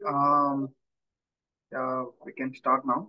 Um, we can start now.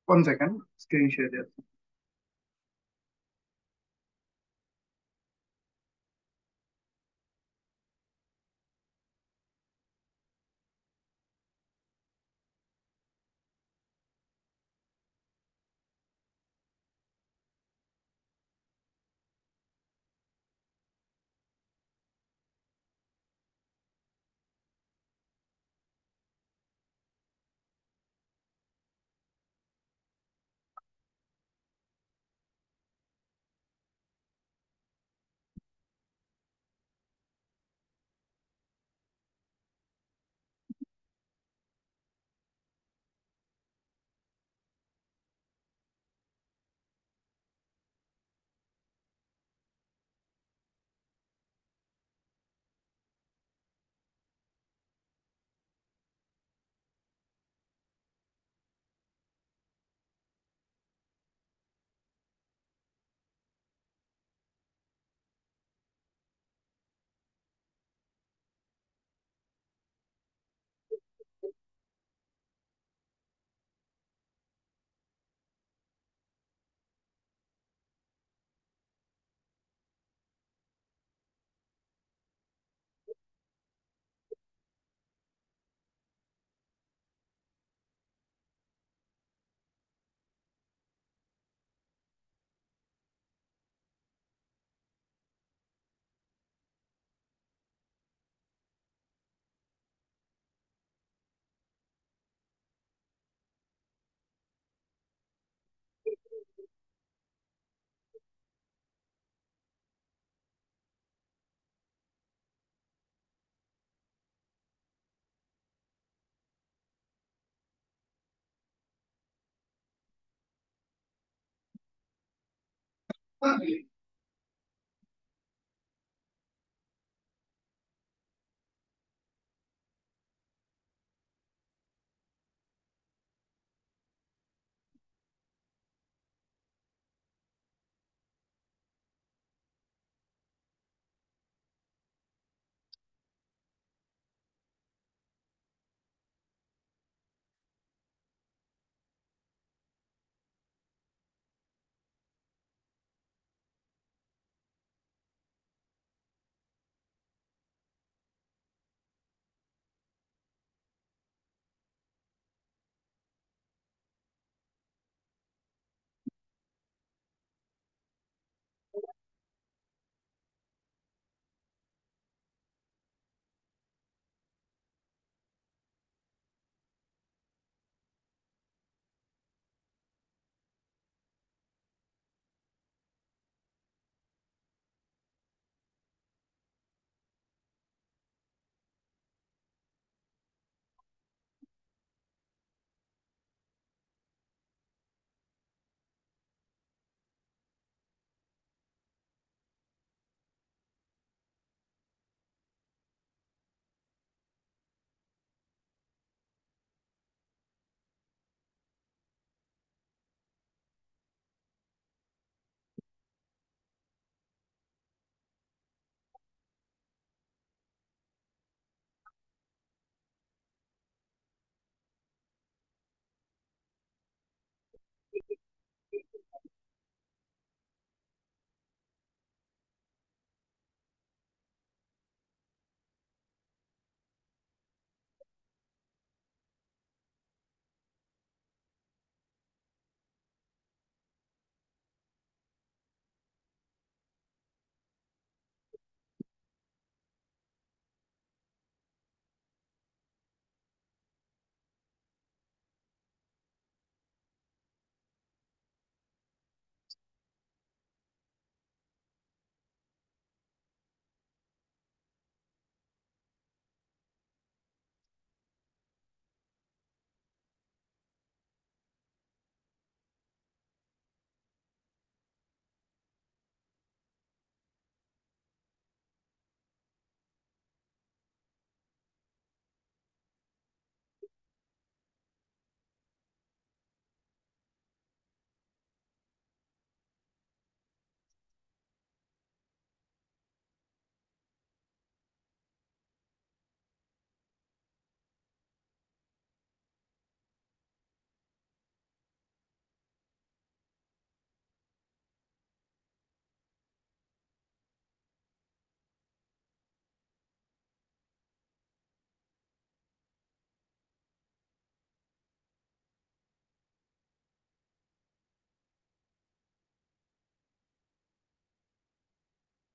1 second. Screen share there.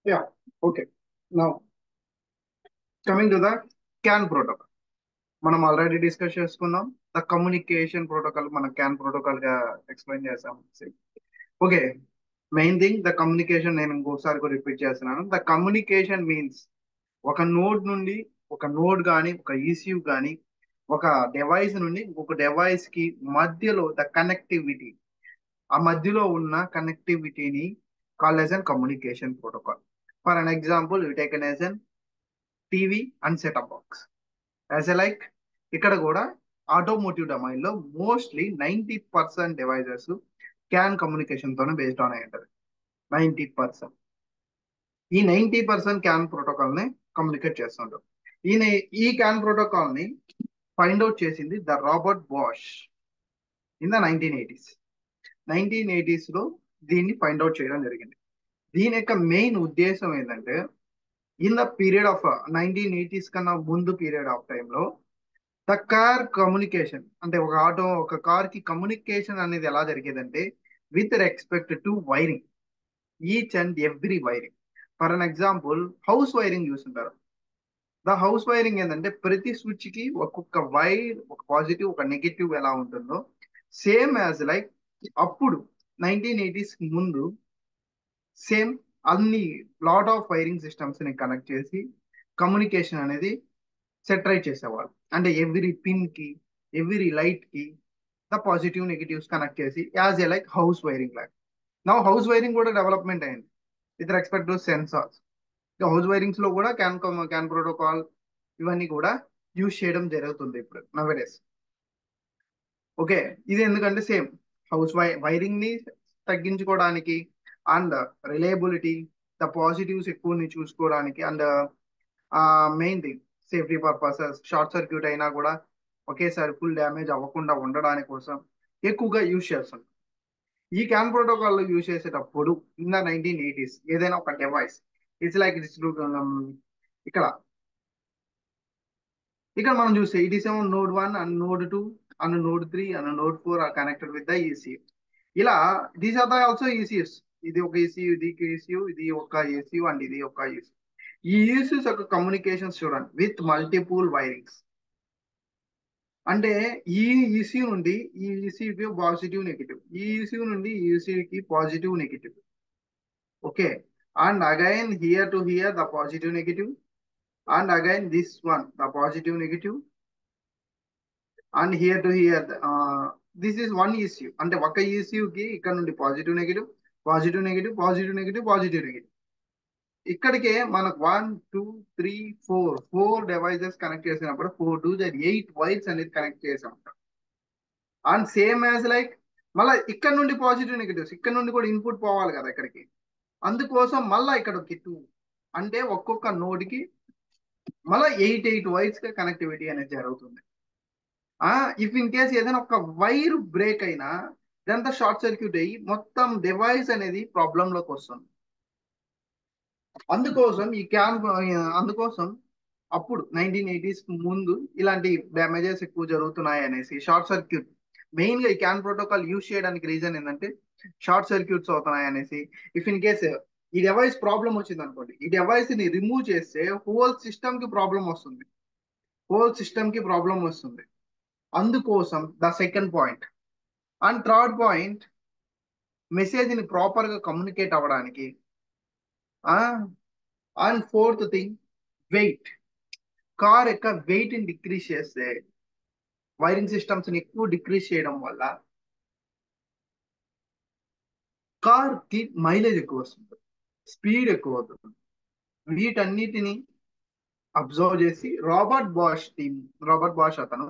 Yeah. Okay. Now coming to the CAN protocol. మనం already discuss చేసుకున్నాం. The communication protocol మన can protocol గా explain చేసాం. Okay, main thing the communication నేను ఇంకోసారి కూడా repeat చేస్తున్నాను. The communication means ఒక నోడ్ నుండి ఒక నోడ్ కానీ ఒక ఈసీయూ కానీ ఒక డివైస్ నుండి ఒక డివైస్ కి మధ్యలో ద కనెక్టివిటీ, ఆ మధ్యలో ఉన్న కనెక్టివిటీని call as an communication protocol. For an example you take as an TV and setup box. As a like ఇక్కడ కూడా ఆటోమోటివ్ డొమైన్ లో మోస్ట్లీ 90% డివైజెస్ క్యాన్ కమ్యూనికేషన్ తోనే బేస్డ్ ఆన్ అయి ఉంటుంది. 90%. ఈ 90% క్యాన్ ప్రోటోకాల్ ని కమ్యూనికేట్ చేస్తుంటారు. ఈయన ఈ క్యాన్ ప్రోటోకాల్ ని ఫైండ్ అవుట్ చేసింది the Robert Bosch in the 1980s. 1980s లో దీన్ని ఫైండ్ అవుట్ చేయడం జరిగింది. దీని యొక్క మెయిన్ ఉద్దేశం ఏంటంటే in the period of 1980s కన్నా ముందు పీరియడ్ ఆఫ్ టైంలో ద కార్ కమ్యూనికేషన్ అంటే ఒక కార్ కి కమ్యూనికేషన్ అనేది ఎలా జరిగేదంటే with respect to wiring, each and every wiring. For an example house wiring చూస్తుంటారు. ద హౌస్ వైరింగ్ ఏంటంటే ప్రతి స్విచ్ కి ఒక్కొక్క వైర్, ఒక పాజిటివ్ ఒక నెగిటివ్ ఎలా ఉంటుందో సేమ్ యాజ్ లైక్ అప్పుడు 1980s ముందు సేమ్ అన్ని లాట్ ఆఫ్ వైరింగ్ సిస్టమ్స్ ని కనెక్ట్ చేసి కమ్యూనికేషన్ అనేది సెటరేట్ చేసేవాళ్ళు. అంటే ఎవ్రీ పిన్ కి ఎవ్రీ లైట్ కి ద పాజిటివ్ నెగిటివ్స్ కనెక్ట్ చేసి as a like house wiring లాగా. నా హౌస్ వైరింగ్ కూడా డెవలప్మెంట్ అయింది with respect to sensors. House wirings లో కూడా క్యాన్ ప్రోటోకాల్ ఇవన్నీ కూడా యూజ్ చేయడం జరుగుతుంది ఇప్పుడు నవడేస్. ఓకే, ఇది ఎందుకంటే సేమ్ హౌస్ వైరింగ్ ని తగ్గించుకోవడానికి అండ్ రిలయబిలిటీ, ద పాజిటివ్స్ ఎక్కువ చూసుకోవడానికి and main thing safety purposes, short circuit అయినా కూడా ఒకేసారి ఫుల్ డ్యామేజ్ అవ్వకుండా ఉండడానికి కోసం ఎక్కువగా యూజ్ చేస్తాం. ఈ క్యాన్ ప్రోటోకాల్ యూజ్ చేసేటప్పుడు ఇన్ ద 1980s ఏదైనా ఒక డివైస్ ఇట్స్ లైక్ ఇక్కడ ఇక్కడ మనం చూస్తే it is node 1 and node 2 and node 3 and node 4 are connected with the ECU. ఇలా these are the also ECUs. ఇది ఒక ఈసీయూ, ఇది ఈసీయూ, ఇది ఒక ఈసీయూ అండ్ ఇది ఒక ఈసీయూ. ఈ ఈసీయూస్ యొక్క కమ్యూనికేషన్స్ చూడండి విత్ మల్టిపుల్ వైరింగ్స్. అంటే ఈ ఈసీయూ నుండి ఈ ఈసీయూకి పాజిటివ్ నెగిటివ్, ఈ ఈసీయూ నుండి ఈ ఈసీయూకి positive negative. Okay, and again here to here the positive negative, and again this one the positive negative, and here to here this is one ECU. అంటే ఒక ఈసీయూకి ఇక్కడ నుండి positive negative, positive negative, positive negative, positive negative. ఇక్కడికే మనకు 1 2 3 4 devices connect చేసినప్పుడు 4 2 8 wires అనేది connect చేసాం. అండ్ సేమ్ యాజ్ లైక్ మళ్ళీ ఇక్కడ నుండి పాజిటివ్ నెగిటివ్స్, ఇక్కడ నుండి కూడా ఇన్పుట్ పోవాలి కదా ఇక్కడికి. అందుకోసం మళ్ళీ ఇక్కడ 2 అంటే ఒక్కొక్క నోడ్ కి మళ్ళీ 8 వైర్స్ కి కనెక్టివిటీ అనేది జరుగుతుంది. ఇఫ్ ఇన్ కేస్ ఏదైనా ఒక వైర్ బ్రేక్ అయినా ఇదంతా షార్ట్ సర్క్యూట్ అయ్యి మొత్తం డివైస్ అనేది ప్రాబ్లం లోకి వస్తుంది. అందుకోసం అప్పుడు 1980s ముందు ఇలాంటి డ్యామేజెస్ ఎక్కువ జరుగుతున్నాయి అనేసి షార్ట్ సర్క్యూట్ మెయిన్ గా ఈ క్యాన్ ప్రోటోకాల్ యూజ్ చేయడానికి రీజన్ ఏంటంటే షార్ట్ సర్క్యూట్స్ అవుతున్నాయి అనేసి. ఇఫ్ ఇన్ కేస్ ఈ డివైస్ ప్రాబ్లం వచ్చింది అనుకోండి, ఈ డివైస్ ని రిమూవ్ చేస్తే హోల్ సిస్టమ్ కి ప్రాబ్లం వస్తుంది. అందుకోసం the second point. And third point, message ని ప్రాపర్ గా కమ్యూనికేట్ అవ్వడానికి. And fourth thing, wait. Car యొక్క వెయిట్ ని డిక్రీజ్ చేస్తే వైరింగ్ సిస్టమ్స్ ని ఎక్కువ డిక్రీజ్ చేయడం వల్ల కార్ కి మైలేజ్ ఎక్కువ వస్తుంది, స్పీడ్ ఎక్కువ అవుతుంది. వీటన్నిటిని అబ్జర్వ్ చేసి రాబర్ట్ బాష్ అతను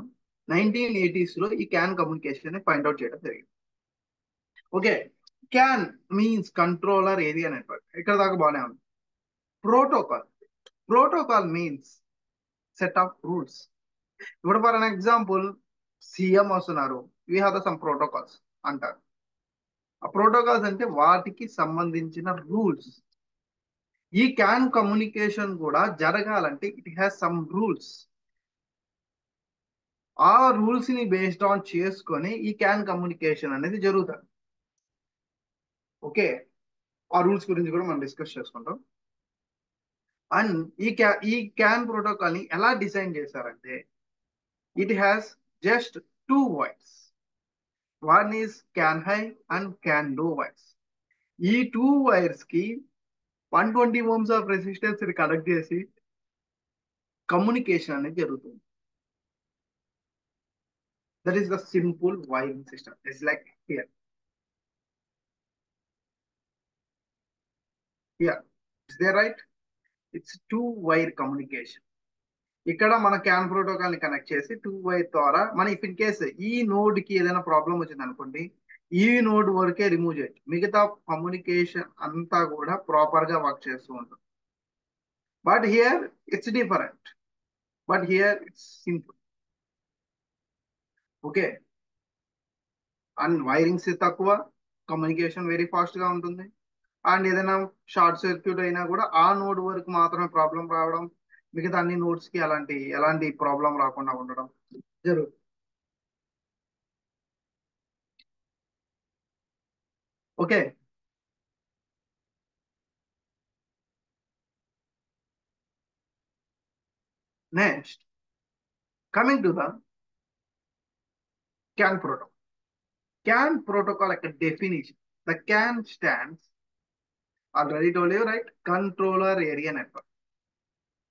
1980s లో ఈ క్యాన్ కమ్యూనికేషన్ ని ఫైండ్ అవుట్ చేయడం జరిగింది. Okay, can means controller area network. ఇక్కడ దాకా బాగానే ఉంది. Protocol means set of rules. ఇప్పుడు ఫర్ అన్ ఎగ్జాంపుల్ సీఎం వస్తున్నారు, వీ హ్యావ్ సమ్ ప్రోటోకాల్స్ అంటారు. ఆ ప్రోటోకాల్స్ అంటే వాటికి సంబంధించిన రూల్స్. ఈ క్యాన్ కమ్యూనికేషన్ కూడా జరగాలంటే ఇట్ హ్యాస్ సమ్ రూల్స్. ఆ రూల్స్ ని బేస్డ్ ఆన్ చేసుకొని ఈ క్యాన్ కమ్యూనికేషన్ అనేది జరుగుతుంది. ఓకే, ఆ రూల్స్ గురించి కూడా మనం డిస్కస్ చేసుకుంటాం. అండ్ ఈ క్యాన్ ప్రోటోకాల్ ని ఎలా డిజైన్ చేశారంటే it has just two wires. One is can high and CAN లో వైర్స్. ఈ టూ వైర్స్ కి 120 ఓమ్స్ ఆఫ్ రెసిస్టెన్స్ ని కనెక్ట్ చేసి కమ్యూనికేషన్ అనేది జరుగుతుంది. That is the simple wiring system. It's like here here it's they right. It's two wire communication. ఇక్కడ మన can protocol ని కనెక్ట్ చేసి టూ వైర్ ద్వారా మన ఇఫ్ ఇన్ కేస్ ఈ నోడ్ కి ఏదైనా ప్రాబ్లం వచ్చింది అనుకోండి, ఈ నోడ్ వరకే రిమూవ్ చేయొచ్చు, మిగతా కమ్యూనికేషన్ అంతా కూడా ప్రాపర్ గా వర్క్ చేస్తూ ఉంటుంది. But here it's different. But here it's simple. Okay. And wirings తక్కువ, కమ్యూనికేషన్ వెరీ ఫాస్ట్ గా ఉంటుంది. అండ్ ఏదైనా షార్ట్ సర్క్యూట్ అయినా కూడా ఆ నోడ్ వరకు మాత్రమే ప్రాబ్లం రావడం, మిగతా అన్ని నోడ్స్ కి ఎలాంటి ప్రాబ్లం రాకుండా ఉండడం జరుగుతుంది. Okay. Next, coming to the CAN protocol. CAN protocol like a definition. The CAN stands, already told you, right? Controller Area Network.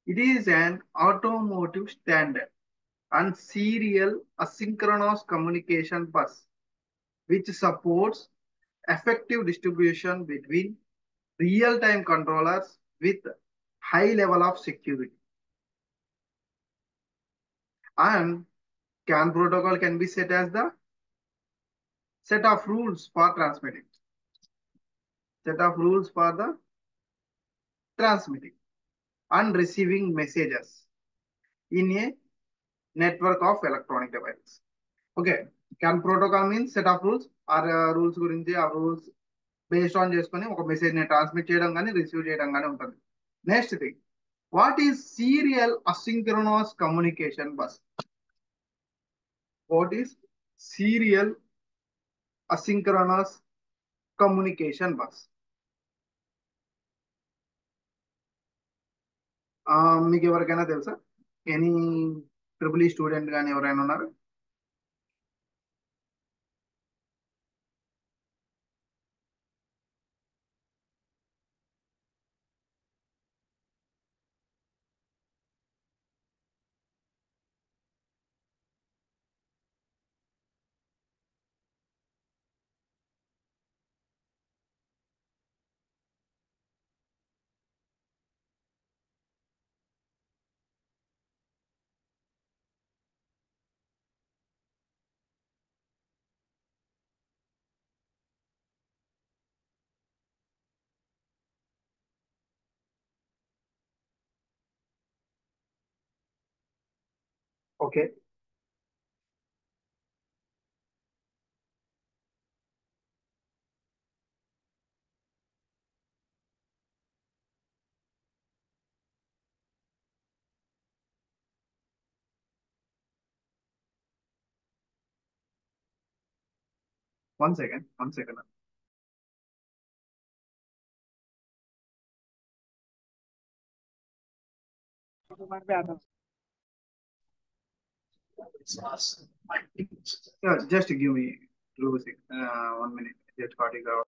It is an automotive standard and serial asynchronous communication bus which supports effective distribution between real-time controllers with high level of security. And CAN protocol can be set as the set of rules for transmitting. Set of rules for the transmitting and receiving messages in a network of electronic devices. Okay, CAN protocol means set of rules or rules గురించి ఆ rules based on చేసుకొని ఒక message ని transmit చేయడం కానీ receive చేయడం కానీ ఉంటుంది. Next thing, what is serial asynchronous communication bus? What is serial asynchronous communication bus? మీకు ఎవరికైనా తెలుసా? ఎనీ ట్రిపుల్ ఈ స్టూడెంట్ కానీ ఎవరైనా ఉన్నారు? Okay. One second, one second. Just give me 1 minute. Just got it out.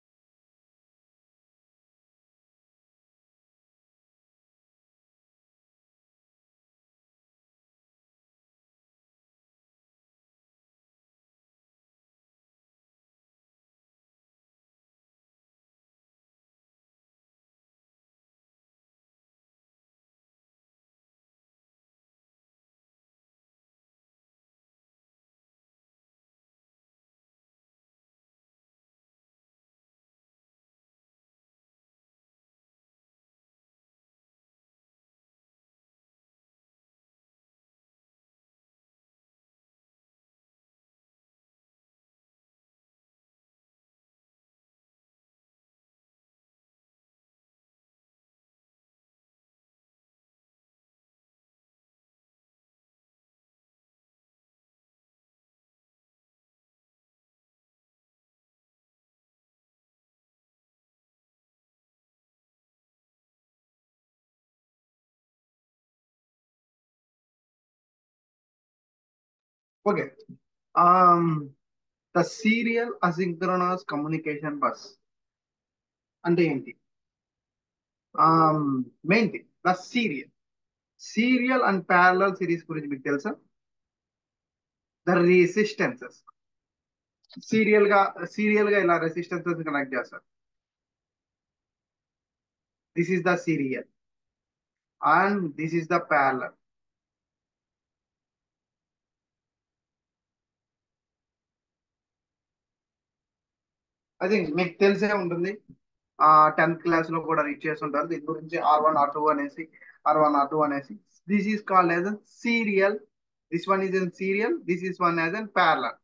Okay. um the serial asynchronous communication bus అంటే ఏంటి? Main thing the serial and parallel series గురించి మీకు తెలుసా? The resistances serial గా ఇలా రెసిస్టెన్సెస్ కనెక్ట్ చేస్తారు. This is the serial and this is the parallel. I think మీకు తెలిసే ఉంటుంది. 10th క్లాస్ లో కూడా రీచ్ చేసి ఉంటారు దీని గురించి. R1 R2 అనేసి, R1 R2 అనేసి. This is called as a serial. This one is in serial, this is one as an parallel.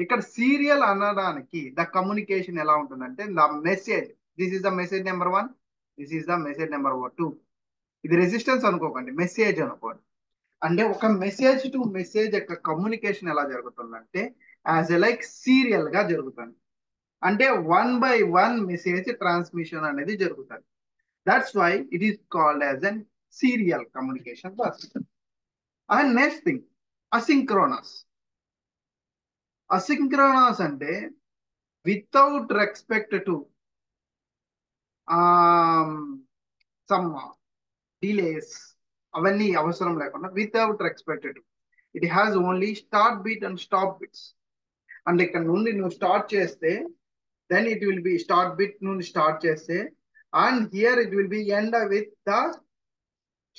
ఇక్కడ సీరియల్ అనడానికి ద కమ్యూనికేషన్ ఎలా ఉంటుందంటే the message, this is the message number 1, this is the message number 2. ఇది resistance అనుకోకండి, message అనుకోండి. అంటే ఒక message to message యొక్క కమ్యూనికేషన్ ఎలా జరుగుతుందంటే యాజ్ ఎ లైక్ సీరియల్ గా జరుగుతుంది. అంటే 1 by 1 మెసేజ్ ట్రాన్స్మిషన్ అనేది జరుగుతుంది. That's why it is called as an serial communication bus. And next thing asynchronous. Asynchronous అంటే without respect to some delays, అవన్నీ అవసరం లేకుండా without respect to it has only start bit and stop bits. అంటే ఇక్కడ నుండి నువ్వు start చేస్తే then it will be start bit నుండి స్టార్ట్ చేస్తే and here it will be end with the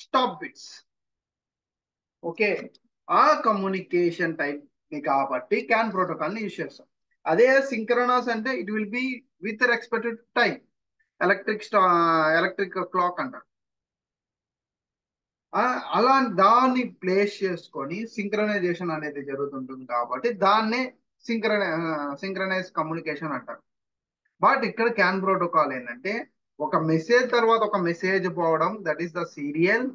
stop bits. Okay, ఆ కమ్యూనికేషన్ టైప్ ని కాబట్టి క్యాన్ ప్రోటోకాల్ ని యూజ్ చేస్తాం. అదే సింక్రనస్ అంటే it will be with respected time, electric clock అంటారు. అలా దాన్ని ప్లేస్ చేసుకొని సింక్రనైజేషన్ అనేది జరుగుతుంటుంది కాబట్టి దాన్నే సింక్రనైజ్ కమ్యూనికేషన్ అంటారు. బట్ ఇక్కడ క్యాన్ ప్రోటోకాల్ ఏంటంటే ఒక మెసేజ్ తర్వాత ఒక మెసేజ్ పోవడం, that is the serial.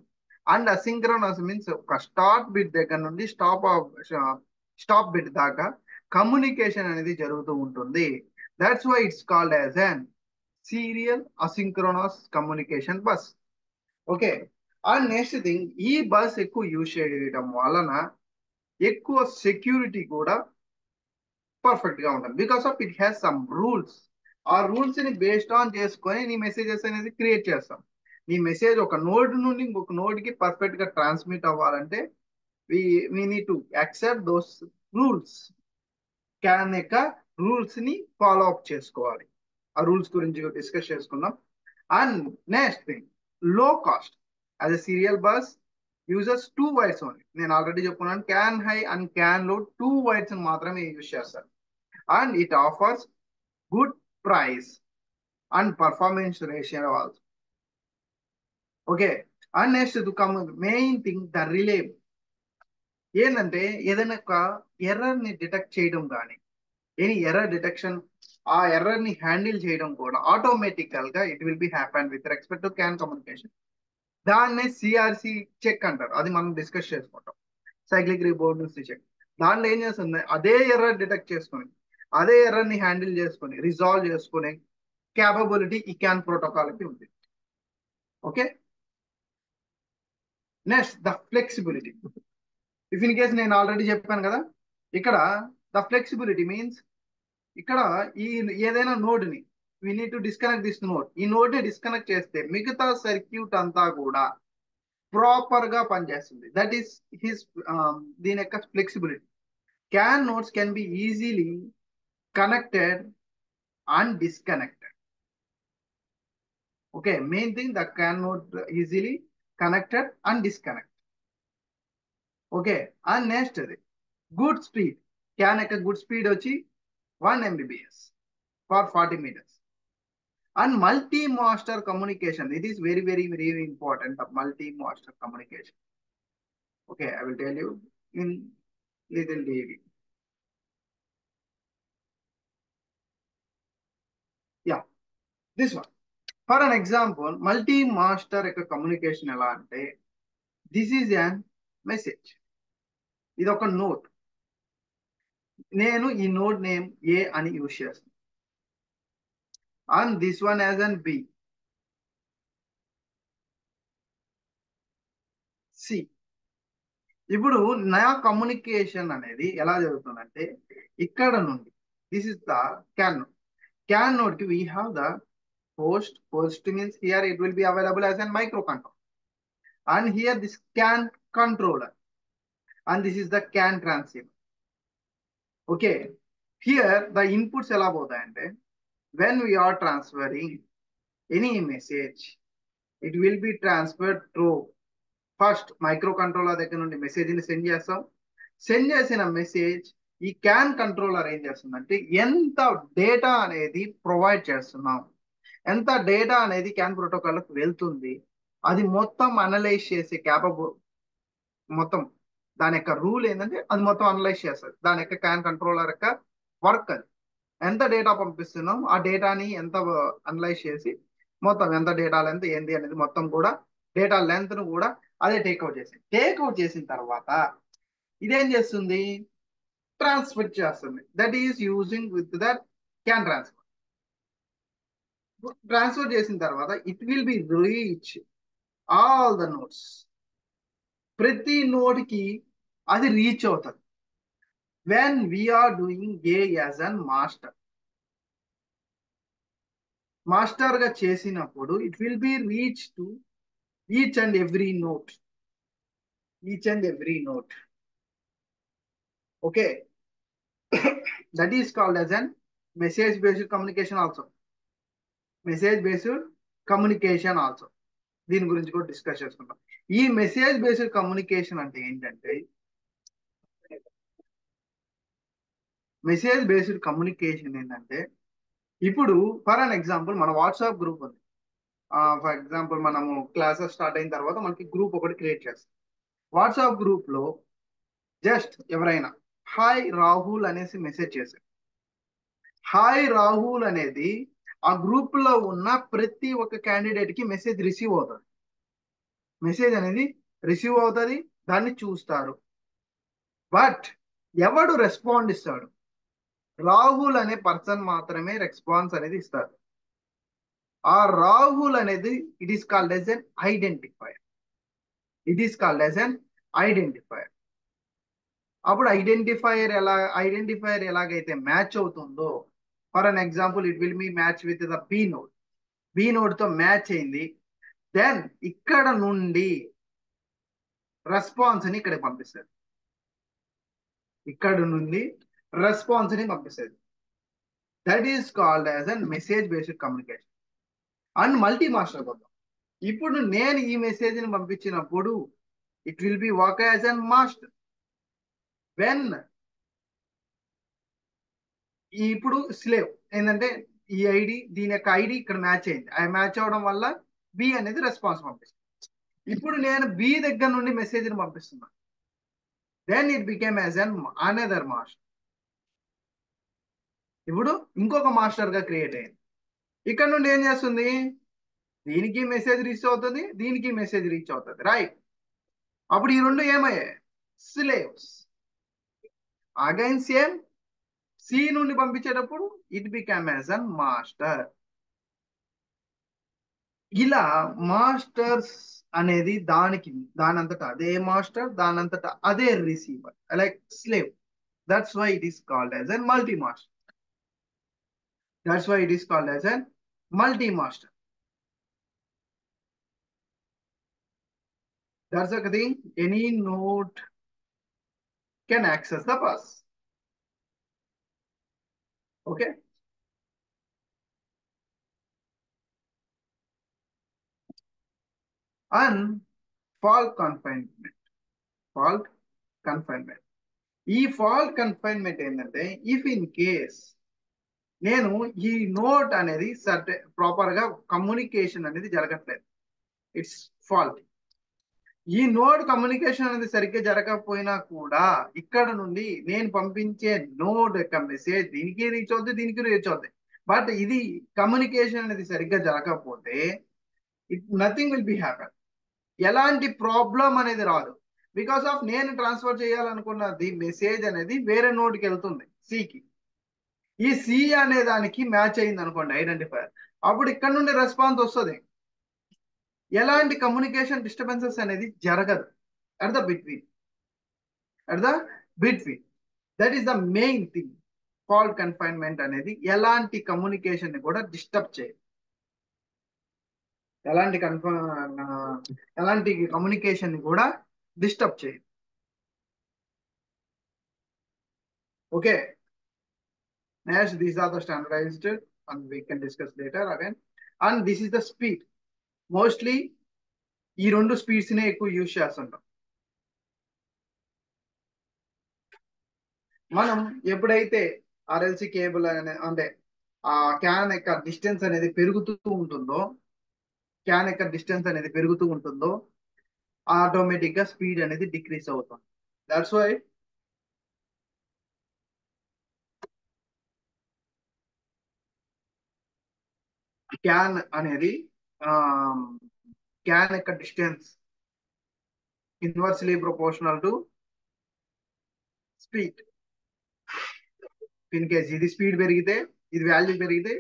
And asynchronous means ఒక స్టార్ట్ బిట్ దగ్గర నుండి స్టాప్ బిట్ దాకా కమ్యూనికేషన్ అనేది జరుగుతూ ఉంటుంది. That's why it's called as an serial asynchronous communication bus. Okay. And next thing, ఈ బస్ ఎక్కువ యూజ్ చేయడం వలన ఎక్కువ సెక్యూరిటీ కూడా పర్ఫెక్ట్ గా ఉంటుంది. Because of it has some rules. ఆ రూల్స్ ని బేస్డ్ ఆన్ చేసుకొని నీ మెసేజెస్ అనేది క్రియేట్ చేస్తాం. నీ మెసేజ్ ఒక నోడ్ నుండి ఇంకొక నోడ్ కి పర్ఫెక్ట్ గా ట్రాన్స్మిట్ అవ్వాలంటే we need to accept those rules. CAN యొక్క రూల్స్ ని ఫాలో అప్ చేసుకోవాలి. ఆ రూల్స్ గురించి డిస్కస్ చేసుకుందాం. And next thing, low cost. As a serial bus uses 2 wires only. నేను ఆల్రెడీ చెప్పుకున్నాను, CAN high and CAN low 2 wires మాత్రమే use చేస్తారు. And it offers good price and performance ratio also. Okay. And next to come main thing the relay. ఏంటంటే ఏదైనా ఒక error ని detect చేయడం కానీ ఎనీ ఎర్రర్ డిటెక్షన్, ఆ ఎర్రర్ ని హ్యాండిల్ చేయడం కూడా ఆటోమేటికల్ గా it will be happen with respect to can communication. దాన్నే సిఆర్సి చెక్ అంటారు. అది మనం డిస్కస్ చేసుకుంటాం, సైక్లిక్ రిబోర్డెన్స్ చెక్. దానిలో ఏం చేస్తుంది, అదే ఎర్రర్ డిటెక్ట్ చేసుకొని అదే ఎర్రర్ ని హ్యాండిల్ చేసుకొని రిజాల్వ్ చేసుకునే క్యాపబిలిటీ ఈ క్యాన్ ప్రోటోకాల్ కి ఉంది. Okay. Next the flexibility. If in case నేను ఆల్రెడీ చెప్పాను కదా, ఇక్కడ ద ఫ్లెక్సిబిలిటీ మీన్స్ ఇక్కడ ఈ ఏదైనా నోడ్ ని we need to disconnect this node. ఈ నోడ్ ని డిస్కనెక్ట్ చేస్తే మిగతా సర్క్యూట్ అంతా కూడా ప్రాపర్ గా పనిచేస్తుంది. దట్ ఈస్ హిస్ దీని యొక్క flexibility. Can nodes can be easily connected and disconnected. Okay, main thing the CAN node easily connected and disconnect. Okay. And next అది గుడ్ స్పీడ్. క్యాన్ యొక్క గుడ్ స్పీడ్ వచ్చి 1 Mbps for 40 meters. And multi-master communication, it is very very very important, the multi-master communication. Okay, I will tell you in little detail. Yeah, this one for an example, multi-master communication ఎలా అంటే this is an message. ఇది ఒక note. నేను ఈ node name A అని use చేస్తాను. and this one as an B, C. ఇప్పుడు నా కమ్యూనికేషన్ అనేది ఎలా జరుగుతుందంటే ఇక్కడ నుండి this is the CAN node. CAN node కి we have the host means here it will be available as a microcontroller, and here this CAN controller, and this is the CAN transceiver. Okay, here the inputs ఎలా పోతాయంటే when we are transferring any message, it will be transferred through first micro controller దగ్గర నుండి message ని send చేస్తాం. Send చేసిన message ఈ can controller ఏం చేస్తుందంటే ఎంత డేటా అనేది ప్రొవైడ్ చేస్తున్నాం, ఎంత డేటా అనేది క్యాన్ ప్రోటోకాల్కి వెళ్తుంది, అది మొత్తం అనలైజ్ చేసే క్యాపబుల్, మొత్తం దాని యొక్క రూల్ ఏంటంటే అది మొత్తం అనలైజ్ చేస్తుంది. దాని యొక్క క్యాన్ కంట్రోలర్ యొక్క వర్క్ అది. ఎంత డేటా పంపిస్తున్నాం ఆ డేటాని ఎంత అనలైజ్ చేసి మొత్తం ఎంత డేటా లెంత్ ఏంది అనేది మొత్తం కూడా డేటా లెంత్ ను కూడా అదే టేక్అవుట్ చేసిన తర్వాత ఇదేం చేస్తుంది, ట్రాన్స్ఫర్ చేస్తుంది. That is using with that CAN transfer చేసిన తర్వాత it will be reach all the nodes. ప్రతి నోడ్ కి అది రీచ్ అవుతుంది. When we are doing a as an master గా చేసినప్పుడు it will be reach to each and every node. Okay, that is called as an message based communication also. దీని గురించి కూడా discuss చేసుకుంటాం. ఈ మెసేజ్ బేస్డ్ కమ్యూనికేషన్ అంటే ఏంటంటే ఇప్పుడు ఫర్ అన్ ఎగ్జాంపుల్ మన వాట్సాప్ గ్రూప్ ఉంది. ఫర్ ఎగ్జాంపుల్ మనము క్లాసెస్ స్టార్ట్ అయిన తర్వాత మనకి గ్రూప్ ఒకటి క్రియేట్ చేస్తాం. వాట్సాప్ గ్రూప్ లో జస్ట్ ఎవరైనా హాయ్ రాహుల్ అనేసి మెసేజ్ చేశారు. హాయ్ రాహుల్ అనేది ఆ గ్రూప్ లో ఉన్న ప్రతి ఒక్క క్యాండిడేట్ కి మెసేజ్ అనేది రిసీవ్ అవుతుంది, దాన్ని చూస్తారు. బట్ ఎవడు రెస్పాండ్ ఇస్తాడు, రాహుల్ అనే పర్సన్ మాత్రమే రెస్పాన్స్ అనేది ఇస్తారు. ఆ రాహుల్ అనేది it is called as an identifier. అప్పుడు ఐడెంటిఫైయర్ ఎలాగైతే మ్యాచ్ అవుతుందో, for an example it will be match with the B node తో మ్యాచ్ అయింది. దెన్ ఇక్కడ నుండి రెస్పాన్స్ ని ఇక్కడ పంపిస్తుంది. That is called as an message based communication. And multi master కొద్దాం. ఇప్పుడు నేను ఈ మెసేజ్ ని పంపించినప్పుడు it will be work as an master. When ఇప్పుడు స్లేవ్ ఏంటంటే ఈ ఐడి, దీని యొక్క ఐడి ఇక్కడ మ్యాచ్ అయింది. ఆ మ్యాచ్ అవడం వల్ల బి అనేది రెస్పాన్స్ పంపిస్తుంది. ఇప్పుడు నేను బి దగ్గర నుండి మెసేజ్ ని పంపిస్తున్నాను. Then it became as an another master. ఇప్పుడు ఇంకొక మాస్టర్ గా క్రియేట్ అయింది. ఇక్కడ నుండి ఏం చేస్తుంది, దీనికి మెసేజ్ రీచ్ అవుతుంది, దీనికి మెసేజ్ రీచ్ అవుతుంది, రైట్? అప్పుడు ఈ రెండు ఏమయ్యాయి, స్లేవ్స్. అగైన్ సేమ్ సి నుండి పంపించేటప్పుడు it become as an master. ఇలా మాస్టర్స్ అనేది దానంతటా అదే మాస్టర్, దానంతటా అదే receiver, like slave. That's why it is called as an multi master. That's the thing. Any node can access the bus. Okay. And fault confinement. ఈ fault confinement ఏంటంటే if in case నేను ఈ note అనేది proper గా communication అనేది జరగట్లేదు, it's fault. ఈ node communication అనేది సరిగ్గా జరగకపోయినా కూడా ఇక్కడ నుండి నేను పంపించే నోడ్ యొక్క మెసేజ్ దీనికి రీచ్ అవుతుంది. బట్ ఇది కమ్యూనికేషన్ అనేది సరిగ్గా జరగకపోతే నథింగ్ విల్ బి హ్యాపెన్. ఎలాంటి ప్రాబ్లం అనేది రాదు. బికాస్ ఆఫ్ నేను ట్రాన్స్ఫర్ చేయాలనుకున్నది మెసేజ్ అనేది వేరే నోడ్కి వెళ్తుంది, సికి. ఈ సి అనే దానికి మ్యాచ్ అయింది అనుకోండి ఐడెంటిఫైయర్, అప్పుడు ఇక్కడ నుండి రెస్పాన్స్ వస్తుంది. ఎలాంటి కమ్యూనికేషన్ డిస్టర్బెన్సెస్ అనేది జరగదు at the between. at the between. That is the main thing. Fault confinement అనేది ఎలాంటి కమ్యూనికేషన్ ని కూడా డిస్టర్బ్ చేయదు. ఎలాంటి ఎలాంటి కమ్యూనికేషన్ ని కూడా డిస్టర్బ్ చేయదు. Okay, next these are the standardized and we can discuss later again. And this is the speed. Mostly ఈ రెండు స్పీడ్స్ నే ఎక్కువ యూజ్ చేస్తుంటాం. మనం ఎప్పుడైతే ఆర్ఎల్సి కేబుల్ అంటే ఆ క్యాన్ యొక్క డిస్టెన్స్ అనేది పెరుగుతూ ఉంటుందో, ఆటోమేటిక్ గా స్పీడ్ అనేది డిక్రీస్ అవుతుంది. దట్స్ వై క్యాన్ అనేది క్యాన్ యొక్క distance inversely proportional to speed. In case ఇది స్పీడ్ పెరిగితే, ఇది వాల్యూ పెరిగితే,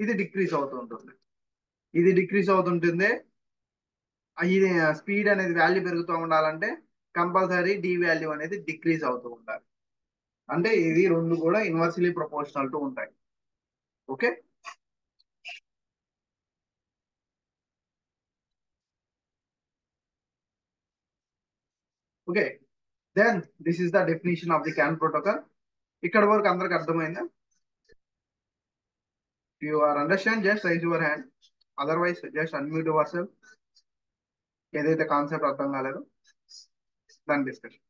ఇది డిక్రీస్ అవుతుంటుంది. ఇది డిక్రీస్ అవుతుంటుంది. ఇది స్పీడ్ అనేది వాల్యూ పెరుగుతూ ఉండాలంటే కంపల్సరీ డి వాల్యూ అనేది డిక్రీజ్ అవుతూ ఉండాలి. అంటే ఇది రెండు కూడా ఇన్వర్స్లీ ప్రపోర్షనల్ టు ఉంటాయి. Okay, okay, then this is the definition of the CAN protocol. ఇక్కడ వరకు అందరికి అర్థమైందా? You are understand, just raise your hand, otherwise just unmute your self. ఏదైతే కాన్సెప్ట్ అర్థం కాలేదో దాని discussion.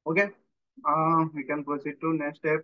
Okay, we can proceed to next step.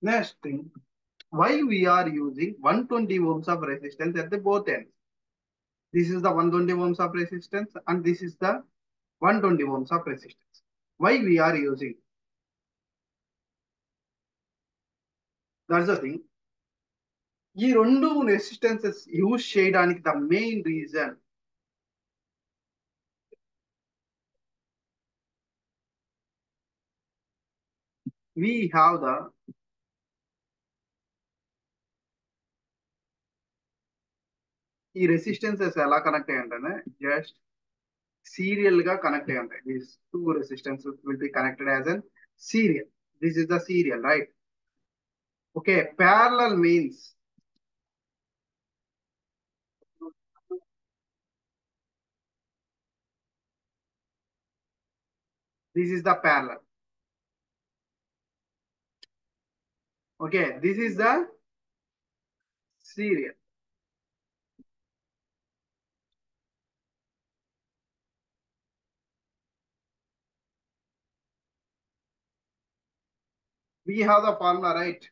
Next thing, why we are using 120 ohms of resistance at the both ends. This is the 120 ohms of resistance and this is the 120 ohms of resistance. Why we are using? That's the thing. ఈ రెండు resistances use చేయడానికి the main reason we have the ఈ resistances ఎలా connect అయ్యి ఉంటాయి, just serial గా connect అయ్యి ఉంటాయి. These two resistances will be connected as an serial. This is the serial, right? Okay, parallel means this is the parallel. Okay, this is the serial. We have the formula, right?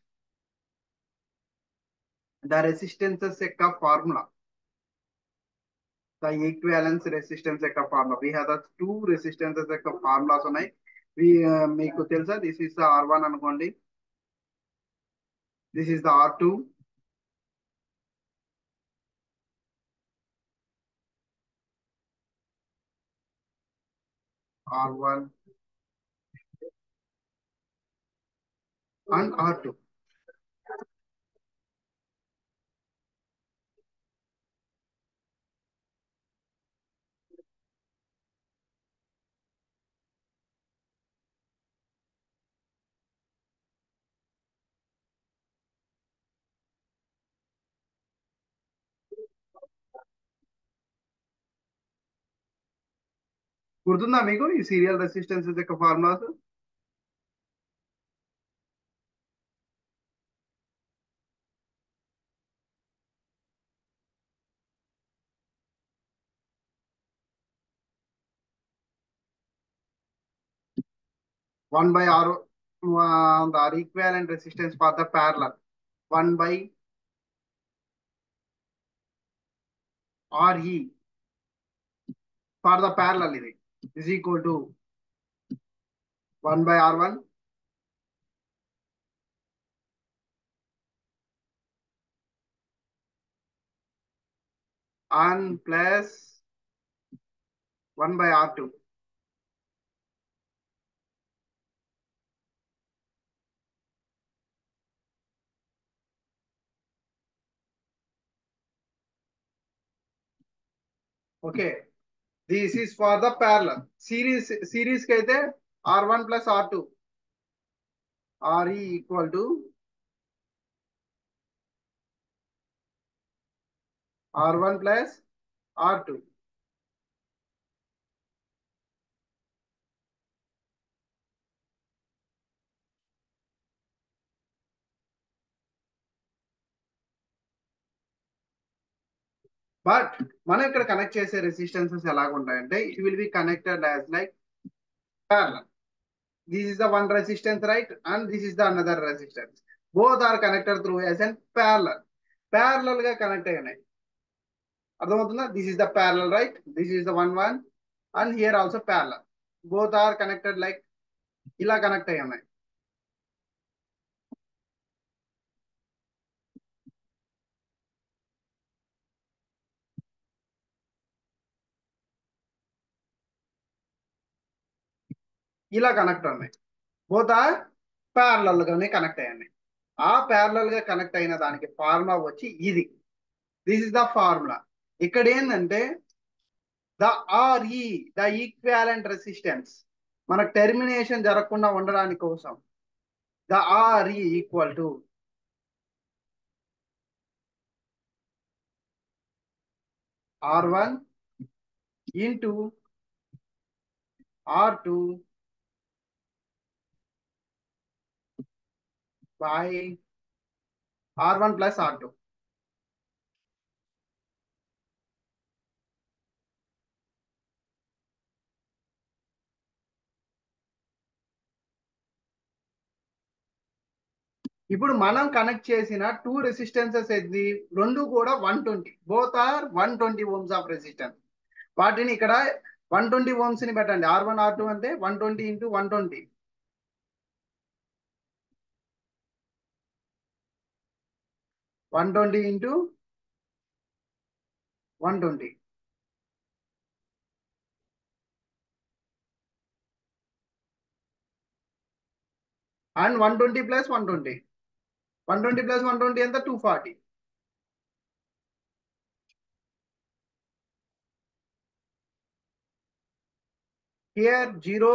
The resistances యొక్క formula. The equivalence resistance యొక్క formula we have the two resistances యొక్క formulas ఉన్నాయి. మీకు తెలుసా, this is the R1 అనుకోండి, this is the R2, R1 and R2. గుర్తుందా మీకు ఈ సీరియల్ రెసిస్టెన్సెస్ యొక్క formulas? 1/R, the equivalent resistance for the parallel 1/RE for the parallel is equal to 1/R1 and plus 1/R2. Okay, this is for the parallel. Series కి అయితే R1 plus R2 RE equal to R1 plus R2. But మనం ఇక్కడ connect చేసే resistances ఎలాగ ఉంటాయంటే it will be connected as like parallel. This is the one resistance, right? And this is the another resistance. Both are connected through as an parallel. Parallel గా connect అయ్యాయి. అర్థమవుతుందా? This is the parallel, right? This is the one and here also parallel. Both are connected like ఇలా connect అయ్యి ఉన్నాయి. ఇలా connect ఉన్నాయి. Both are parallel గానే connect అయ్యాయి. ఆ ప్యారలల్ గా కనెక్ట్ అయిన దానికి ఫార్ములా వచ్చి ఇది. This is the formula. ఇక్కడ ఏంటంటే the RE, the equivalent resistance, మనకు టెర్మినేషన్ జరగకుండా ఉండడానికి కోసం the RE equal to R1 into R2 by R1 plus R2. ఇప్పుడు మనం కనెక్ట్ చేసిన టూ రెసిస్టెన్సెస్ ఏది, రెండు కూడా 120, both are 120 ohms of resistance. వాటిని ఇక్కడ 120 ఓమ్స్ ని పెట్టండి. R1 R2 అంటే 120 into 120. 120 into 120 and 120 plus 120. 120 plus 120 ఎంత 240. Here 0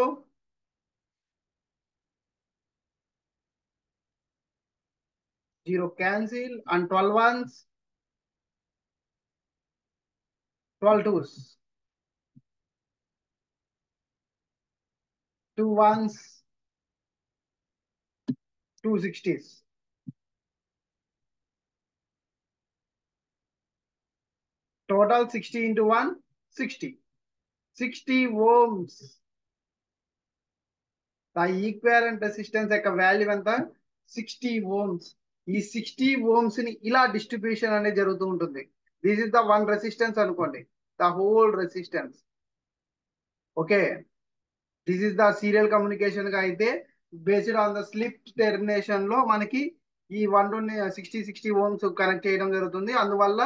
cancel and 12 ones, 12 twos, 2 ones, 2 60s. Total 60 into 1, 60. 60 ohms. The equivalent resistance యొక్క వాల్యూ ఎంత? 60 ohms. ఈ 60 ohms ని ఇలా డిస్ట్రిబ్యూషన్ అనేది జరుగుతూ ఉంటుంది. This is the one resistance అనుకోండి. the whole resistance. Okay, this is the serial communication గా అయితే based on the slip termination లో మనకి ఈ 160 ohms కనెక్ట్ చేయడం జరుగుతుంది. అందువల్ల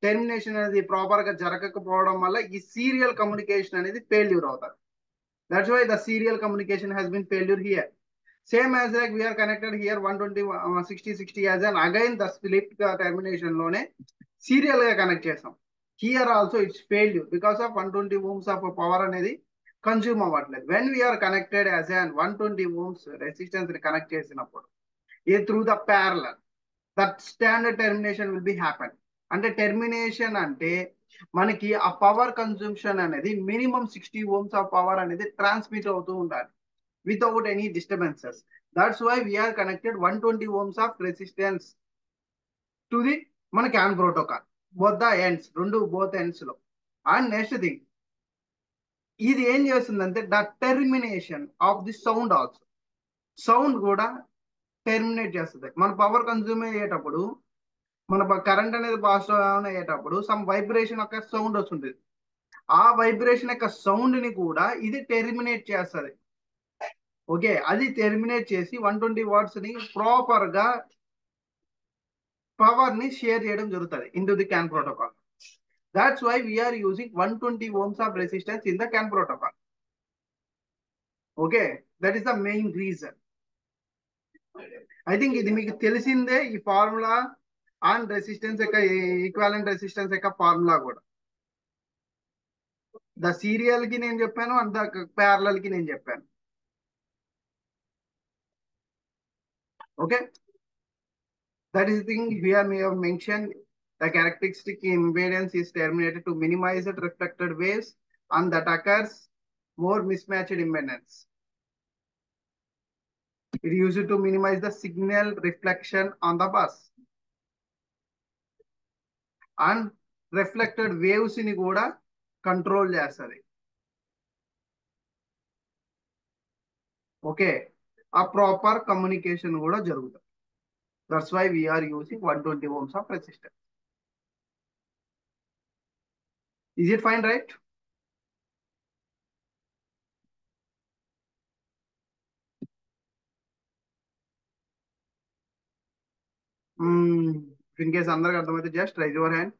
టెర్మినేషన్ అనేది ప్రాపర్ గా జరగకపోవడం వల్ల ఈ సీరియల్ కమ్యూనికేషన్ అనేది ఫెయిల్యూర్ అవుతుంది. That's why the serial communication has been failure here. Same as like we are connected here 120 60 as an again the split termination లోనే సీరియల్ గా కనెక్ట్ చేస్తాం. Here also it's failure because of 120 ohms of power అనేది consume అవ్వట్లేదు. When we are connected as an 120 ohms resistance ని connect చేసినప్పుడు a through the parallel that standard termination will be happen. అంటే termination అంటే మనకి ఆ పవర్ కన్సంప్షన్ అనేది minimum 60 ohms of power అనేది ట్రాన్స్మిట్ అవుతూ ఉండాలి without any disturbances. That's why we are connected 120 ohms of resistance to the మన CAN protocol. Both the ends, both ends లో. And next thing, ఇది ఏం చేస్తుందంటే the termination of the sound also. Sound కూడా terminate చేస్తుంది. మన power consume అయ్యేటప్పుడు మన కరెంట్ అనేది పాస్ అయ్యేటప్పుడు సమ్ వైబ్రేషన్ యొక్క సౌండ్ వస్తుంటుంది. ఆ వైబ్రేషన్ యొక్క సౌండ్ ని కూడా ఇది టెర్మినేట్ చేస్తుంది. ఓకే, అది టెర్మినేట్ చేసి 120 watts ని ప్రాపర్ గా పవర్ ని షేర్ చేయడం జరుగుతుంది into the CAN protocol. That's why we are using 120 ohms of resistance in the CAN protocol. Okay, that is the main reason. I think ఇది మీకు తెలిసిందే ఈ ఫార్ములా అండ్ రెసిస్టెన్స్ యొక్క ఈక్వాలెంట్ రెసిస్టెన్స్ యొక్క formula కూడా. The serial కి నేను చెప్పాను అండ్ ద ప్యారలల్ కి నేను చెప్పాను. Okay, that is the thing here we have mentioned. The characteristic impedance is terminated to minimize the reflected waves and that occurs more mismatched impedance. It used to minimize the signal reflection on the bus and reflected waves ni kuda control chestadi. Okay, a proper communication kuda jarugutadi. That's why we are using 120 ohms of resistance. Is it fine, right? In case అందరికి అర్థమైతే just raise your hand.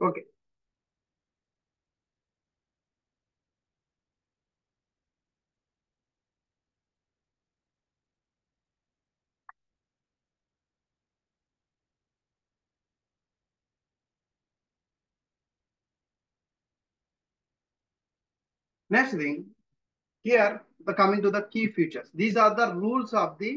Okay. Next thing, here the coming to the key features. These are the rules of the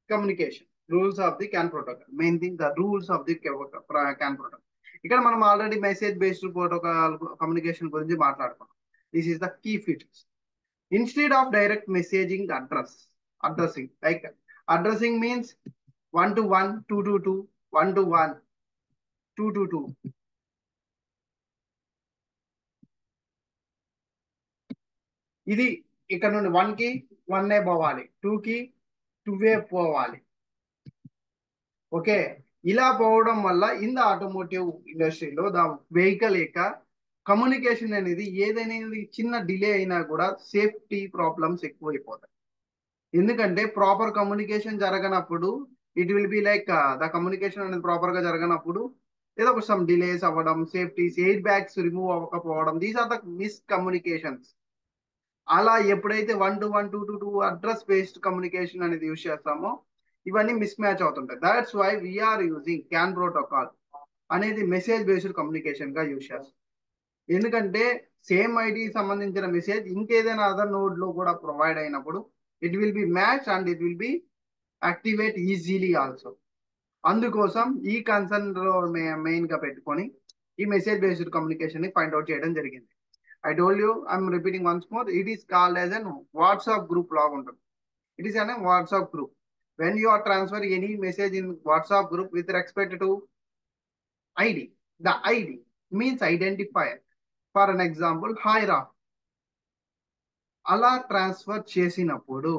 communication. Rules of the CAN protocol. Main thing, the rules of the CAN protocol. ఇక్కడ మనం already message based protocol communication గురించి మాట్లాడుకున్నాం. This is the key features. Instead of direct messaging addressing like addressing means 1 to 1, 2 to 2, 1 to 1, 2 to 2. ఇది ఇక్కడ నుండి 1 కి 1 పోవాలి, 2 కి 2 పోవాలి. ఓకే, ఇలా పోవడం వల్ల ఇన్ ద ఆటోమోటివ్ ఇండస్ట్రీలో ద వెహికల్ యొక్క కమ్యూనికేషన్ అనేది ఏదైనా చిన్న డిలే అయినా కూడా సేఫ్టీ ప్రాబ్లమ్స్ ఎక్కువైపోతాయి. ఎందుకంటే ప్రాపర్ కమ్యూనికేషన్ జరగనప్పుడు it will be like the communication అనేది ప్రాపర్ గా జరగనప్పుడు ఏదో ఒక సమ్ డిలేస్ అవ్వడం, సేఫ్టీస్, ఎయిర్ బ్యాగ్స్ రిమూవ్ అవ్వకపోవడం, these are the miscommunications. అలా ఎప్పుడైతే 1 to 1, 2 to 2 address based communication అనేది యూజ్ చేస్తామో ఇవన్నీ మిస్ మ్యాచ్ అవుతుంటాయి. That's why we are using CAN protocol అనేది మెసేజ్ బేస్డ్ కమ్యూనికేషన్ గా యూజ్ చేస్తాం. ఎందుకంటే సేమ్ ఐడి సంబంధించిన మెసేజ్ ఇంకేదైనా అదర్ నోడ్ లో కూడా ప్రొవైడ్ అయినప్పుడు it will be match and it will be activate easily also. అందుకోసం ఈ కన్సర్న్ మెయిన్ గా పెట్టుకొని ఈ మెసేజ్ బేస్డ్ కమ్యూనికేషన్ ని ఫైండ్ అవుట్ చేయడం జరిగింది. I told you, I'm repeating once more, it is called as an WhatsApp group లాగా ఉంటుంది. It is an WhatsApp group. When you are transfer any message in WhatsApp group with respect to ID, the ID means identifier. For an example, hi రా, అలా transfer చేసినప్పుడు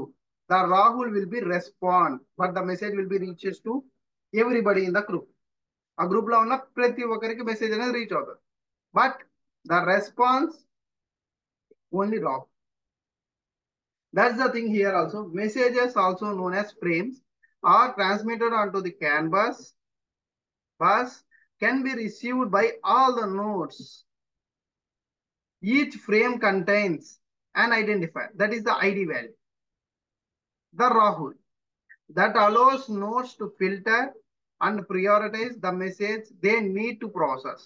the Rahul will be respond, but the message will be reaches to everybody in the group. ఆ group లో ఉన్న ప్రతి ఒక్కరికి message అనేది reach అవుతుంది. But the response only Rahul. That's the thing here also. Messages, also known as frames, are transmitted onto the CAN bus, can be received by all the nodes. Each frame contains an identifier, that is the ID value, the Rahul, that allows nodes to filter and prioritize the message they need to process.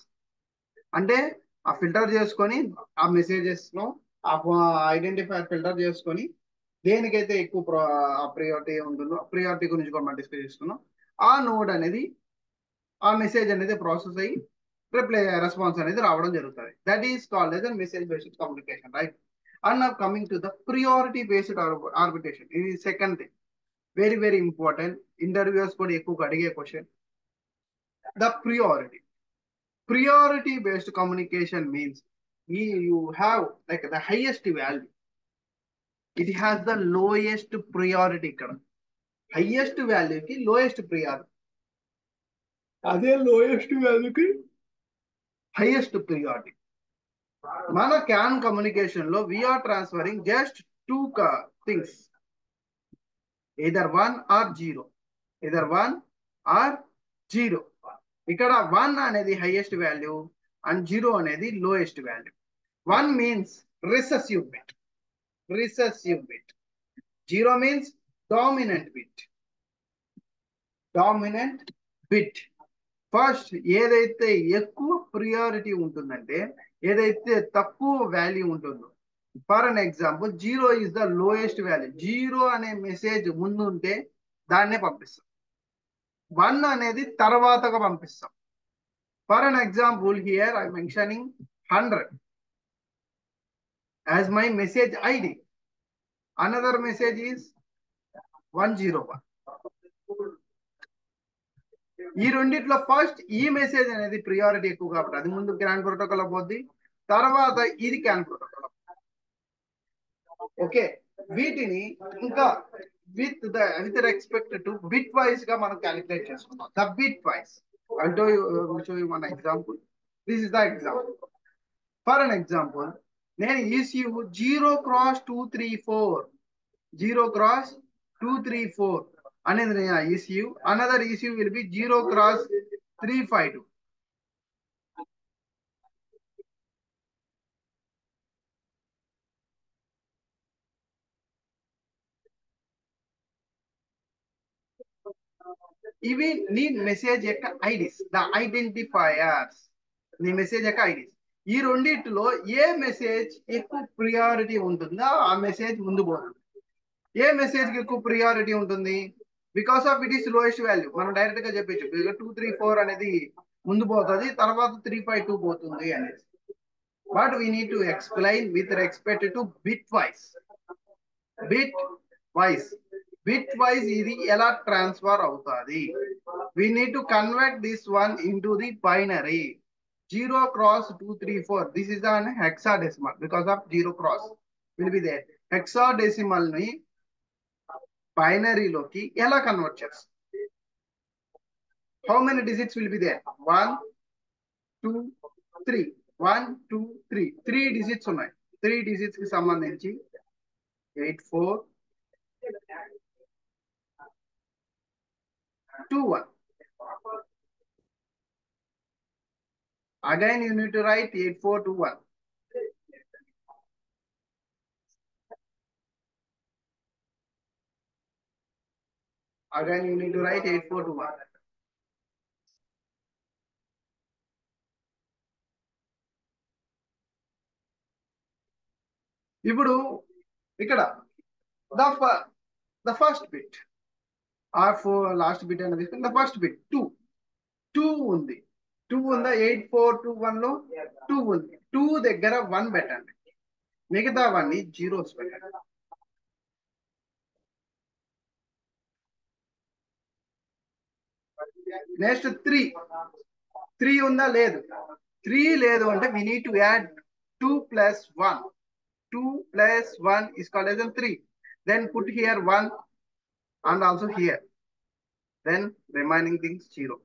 అంటే ఆ filter చేసుకొని ఆ messages లో ఆ identifier filter చేసుకొని దేనికైతే ఎక్కువ priority ఉంటుందో, priority గురించి కూడా మనం డిస్కస్ చేసుకున్నాం, ఆ నోడ్ అనేది ఆ మెసేజ్ అనేది ప్రాసెస్ అయ్యి రెస్పాన్స్ అనేది రావడం జరుగుతుంది. That is called as message based communication, right? And now coming to the priority based arbitration. ఇది second thing, very very important, interviews కూడా ఎక్కువగా అడిగే question. The priority based communication means you have like the highest value, it has the lowest priority ఇక్కడ. Highest వాల్యూకి lowest priority, అదే lowest వాల్యూకి highest priority. మన CAN communication లో we are transferring just two things, either 1 or 0, either 1 or 0. ఇక్కడ 1 అనేది highest value and 0 అనేది lowest value. 1 means recessive bit, 0 means dominant bit. First ఏదైతే ఎక్కువ ప్రియారిటీ ఉంటుందంటే ఏదైతే తక్కువ వాల్యూ ఉంటుందో, for an example 0 is the lowest value, 0 అనే మెసేజ్ ముందు ఉంటే దాన్నే పంపిస్తాం, 1 అనేది తర్వాతగా పంపిస్తాం. For an example here I mentioning 100 as my message ID. Another message is 101. ఈ రెండిట్లో ఫస్ట్ ఈ మెసేజ్ అనేది ప్రియారిటీ ఎక్కువ కాబట్టి అది ముందు క్యాన్ ప్రోటోకాల్ పోద్ది, తర్వాత ఇది క్యాన్ ప్రోటోకాల్. ఓకే, వీటిని ఇంకా with respect to bit wise గా మనం క్యాలిక్యులేట్ చేసుకున్నాం. The bit wise show you one example. This is the example. For an example, నేను ECU 0x234, 0x234 అనేది నేను ECU. Another ECU will be 0x352. ఇవి నీ మెసేజ్ యొక్క ఐడీస్, ద ఐడెంటిఫైయర్స్, నీ మెసేజ్ యొక్క ఐడీస్. ఈ రెండిట్లో ఏ మెసేజ్ ఎక్కువ ప్రియారిటీ ఉంటుందో ఆ మెసేజ్ ముందు పోతుంది. ఏ మెసేజ్ కి ఎక్కువ ప్రియారిటీ ఉంటుంది? Because of it is lowest value. మనం డైరెక్ట్ గా చెప్పచ్చు 234 అనేది ముందు పోతుంది, తర్వాత 352 పోతుంది అనేది. But we need to explain with respect to bit wise. Bit wise ఇది ఎలా ట్రాన్స్ఫర్ అవుతుంది? we need to convert this one into the binary. 0x234, this is an hexadecimal because of 0 cross will be there. Hexadecimal ni binary loki ela convert చేస్తాం? How many digits will be there? 1 2 3, 1 2 3, 3 digits ఉన్నాయి. 3 digits కి సంబంధించి 8421. Again you need to write 8421. Again you need to write 8421. ఇప్పుడు ఇక్కడ the first bit last bit అనేది తీసుకుని first bit 2 ఉంది. 2 ఉందా? 8421 లో 2 ఉంది. 2 దగ్గర 1 పెట్టండి, మిగతావన్నీ జీరోస్ పెట్టండి. నెక్స్ట్ 3 ఉందా? లేదు. 3 లేదు అంటే we need to add 2 plus 1. 2 plus 1 is called as 3. Then put here 1 and also here. Then remaining things 0.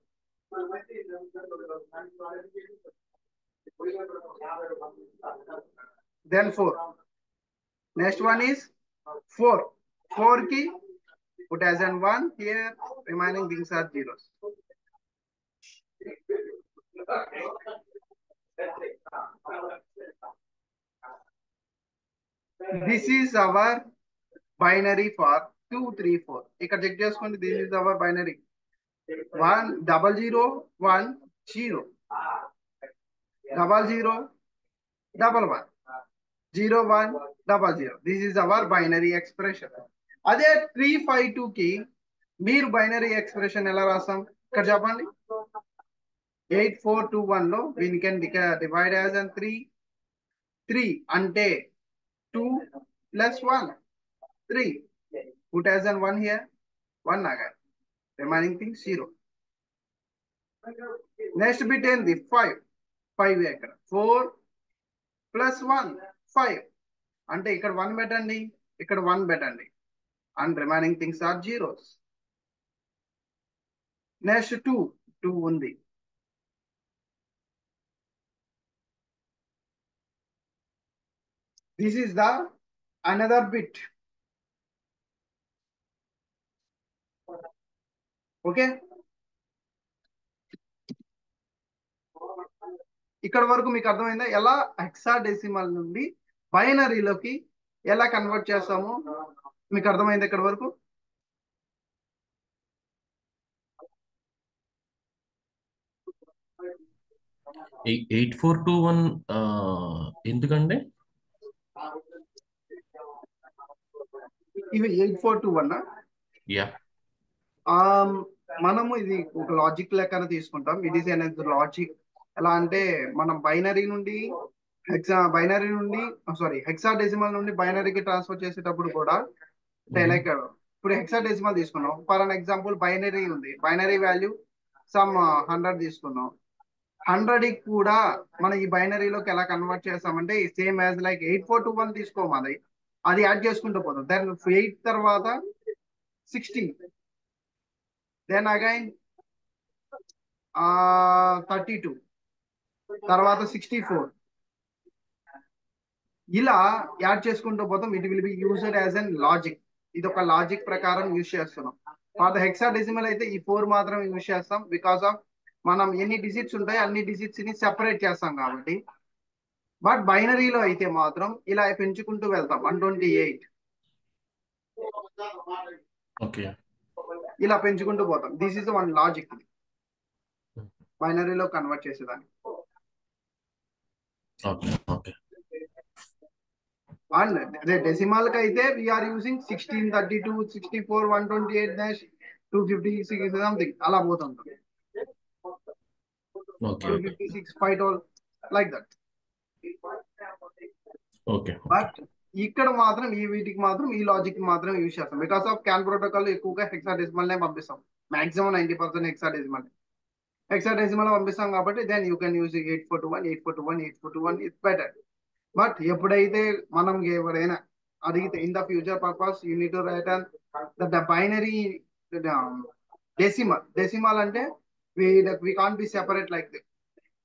Then 4. Next one is 4. 4 key put as an 1 here. Remaining things are zeros. This is our binary for 2, 3, 4. ఇక్కడ check చేసుకోండి. This is our binary. 1 0 0 1 0 0 0 1 1 0 1 0 0. This is our binary expression. అదే 352 కి మీరు binary expression ఎలా రాస్తాం ఇక్కడ చెప్పండి. 8421 లో we can divide as an 3 అంటే 2 plus 1 3. Put as an 1 here, 1 again. Remaining thing 0. Next bit ఏంది? 5 ఇక్కడ 4 plus 1 5 అంటే ఇక్కడ 1 పెట్టండి, ఇక్కడ 1 పెట్టండి, and remaining things are zeros. Next 2 ఉంది. This is the another bit. Okay, ఇక్కడ వరకు మీకు అర్థమైందా ఎలా హెక్సాడెసిమల్ నుండి బైనరీలోకి ఎలా కన్వర్ట్ చేస్తామో? మీకు అర్థమైంది ఇక్కడ వరకు? 8421 ఎందుకండి? ఇవి 8421 యా మనము ఇది ఒక లాజిక్ లెక్కన తీసుకుంటాం. ఇట్ ఈస్ అనేది లాజిక్. ఎలా అంటే మనం బైనరీ నుండి హెక్సాడెసిమల్ నుండి బైనరీకి ట్రాన్స్ఫర్ చేసేటప్పుడు కూడా అంటే లైక్ ఇప్పుడు హెక్సాడెసిమల్ తీసుకున్నాం. ఫర్ అన్ ఎగ్జాంపుల్ బైనరీ ఉంది, బైనరీ వాల్యూ సమ్ 100 తీసుకున్నాం. 100 కూడా మనం ఈ బైనరీలోకి ఎలా కన్వర్ట్ చేస్తామంటే సేమ్ యాజ్ లైక్ 8421 తీసుకోమది, అది యాడ్ చేసుకుంటూ పోతాం. దెన్ 8 తర్వాత 16, దెన్ అగైన్ 32, తర్వాత 64, ఇలా యాడ్ చేసుకుంటూ పోతాం. It will be used as an logic. ఇది ఒక లాజిక్ ప్రకారం యూజ్ చేస్తున్నాం. ఫర్ ద హెక్సాడెసిమల్ అయితే ఈ 4 మాత్రం యూజ్ చేస్తాం. బికాస్ ఆఫ్ మనం ఎన్ని డిజిట్స్ ఉంటాయి అన్ని డిజిట్స్ ని సెపరేట్ చేస్తాం కాబట్టి. బట్ బైనరీలో అయితే మాత్రం ఇలా పెంచుకుంటూ వెళ్తాం. 128 ఓకే, ఇలా పెంచుకుంటూ పోతాం. దిస్ ఇస్ వన్ లాజిక్ బైనరీలో కన్వర్ట్ చేసేదాన్ని. అండ్ డెసిమల్ కి అయితే వీఆర్ యూజింగ్ 16, 32, 64, 128, 256 సంథింగ్ అలా పోతుంటాం. 256, 5 లైక్ దట్. బట్ ఇక్కడ మాత్రం వీటికి మాత్రం ఈ లాజిక్ మాత్రం యూజ్ చేస్తాం. బికాస్ ఆఫ్ క్యాన్ ప్రోటోకాల్ ఎక్కువగా హెక్సాడెసిమల్ నే పంపిస్తాం. మాక్సిమం 90% హెక్సాడెసిమల్ పంపిస్తాం కాబట్టి then you can use 8421 it's better. But ఎప్పుడైతే మనం ఎవరైనా అడిగితే in the future purpose you need to write and the binary decimal అంటే we can't be separate like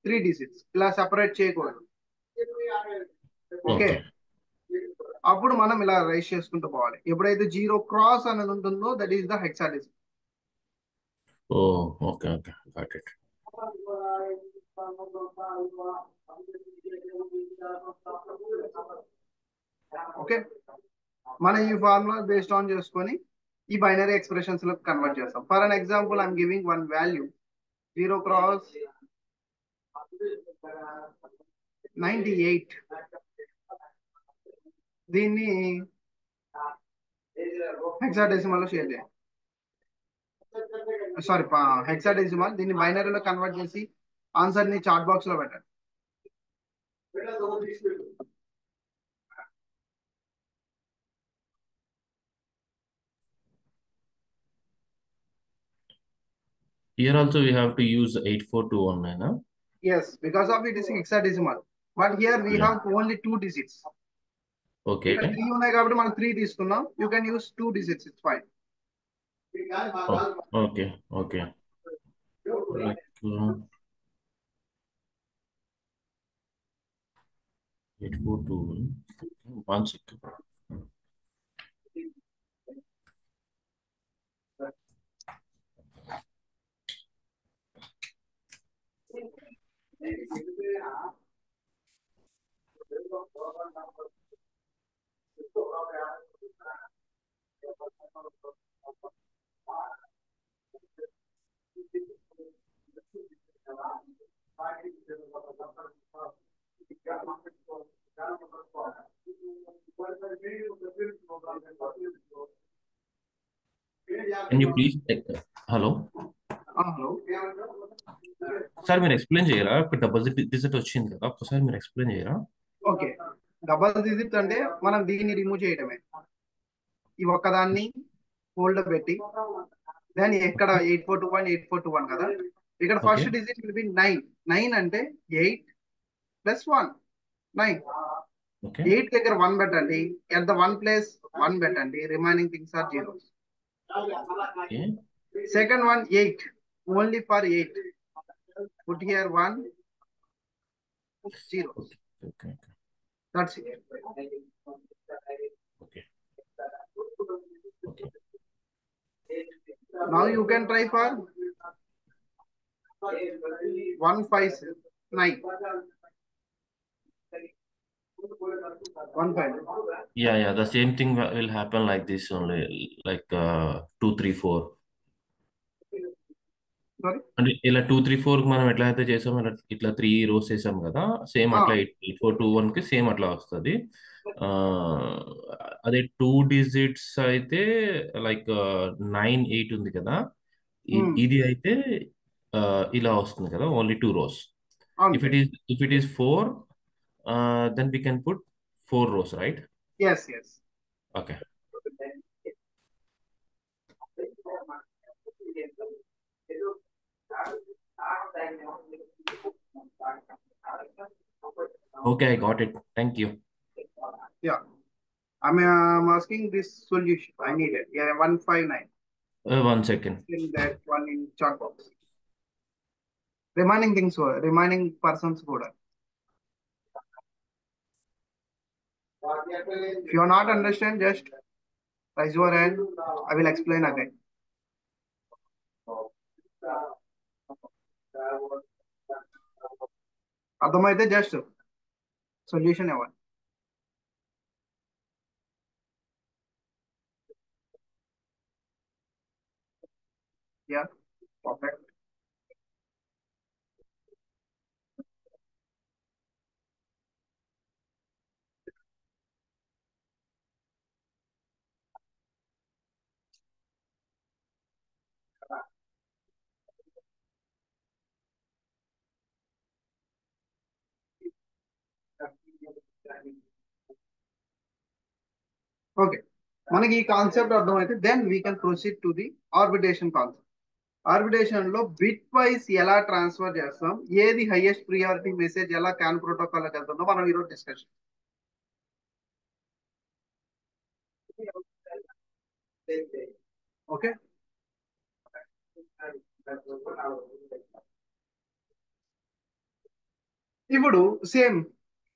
3 digits ఇలా సెపరేట్ చేయకూడదు. ఓకే, అప్పుడు మనం ఇలా రైస్ చేసుకుంటూ పోవాలి. ఎప్పుడైతే 0 క్రాస్ అనేది ఉంటుందో that is the hexadecimal. Okay, got it. Okay, మనం ఈ ఫార్ములా బేస్డ్ ఆన్ చేసుకొని ఈ బైనరీ ఎక్స్ప్రెషన్స్ లో కన్వర్ట్ చేస్తాం. For an example I'm giving one value 0 cross 98. దీన్ని హెక్సాడెసిమల్ లో షేర్ చేయండి. సారీ హెక్సాడెసిమల్, దీన్ని బైనరీలో కన్వర్ట్ చేసి ఆన్సర్ ని చాట్ బాక్స్ లో పెట్టండి. Here also we have to use 8421, na? Yes, because of it is hexadecimal. But here we Yeah. have only 2 digits. Okay. 3 ఉన్నాయి కాబట్టి మనం 3 తీసుకున్నాం. You can use 2 digits, it's fine. Oh, okay. Okay. Like 8421. One second. Can you please hello? Hello, ఒకసారి మీరు explain చేయరా? ఒక double digit వచ్చింది కదా, ఒకసారి మీరు ఎక్స్ప్లెయిన్ చేయరా? ఓకే. డబల్ డిజిట్ అంటే మనం దీన్ని రిమూవ్ చేయడమే. ఈ ఒక్కదాన్ని హోల్డ్ పెట్టి దెన్ ఎక్కడ 842.8421 కదా, ఇక్కడ okay. First digit will be 9. 9 అంటే 8 + 1 9. ఓకే. 8 దగ్గర 1 పెట్టండి. ఎట్ ద 1 ప్లేస్ 1 పెట్టండి. Remaining things are zeros. Okay. Second one 8, only for 8. Put here 1 0. Okay. Okay. That's it. Okay. Okay. Now you can try for 159. 15. Yeah, the same thing will happen like this only, like 2 3 4. Sorry. అంటే ఇలా 2 3 4 మనం ఎట్లా అయితే చేసామో ఇట్లా 3 rose వేసాం కదా, same అట్లా 8421 కి సేమ్ అట్లా వస్తుంది. అదే 2 డిజిట్స్ అయితే లైక్ 9 8 ఉంది కదా, ఇది అయితే ఇలా వస్తుంది కదా, only 2 rows. If it is 4, then we can put 4 rows, right? Yes. Okay. Okay, I got it. Thank you. Yeah. I'm asking this solution. I need it. Yeah, 159. 1 second. In that one in chat box. Remaining things were remaining persons కూడా. If you are not understand, just raise your hand. I will explain again. అర్థమైతే జస్ట్ solution ఇవ్వండి. Yeah, perfect. Okay, మనకి ఈ concept అర్థమైతే then we can proceed to the arbitration concept. Arbitration లో bit wise ఎలా transfer చేస్తాం, ఏది హైయెస్ట్ ప్రియారిటీ మెసేజ్ ఎలా క్యాన్ ప్రోటోకాల్ వెళ్తుందో మనం ఈరోజు డిస్కషన్. ఓకే, ఇప్పుడు సేమ్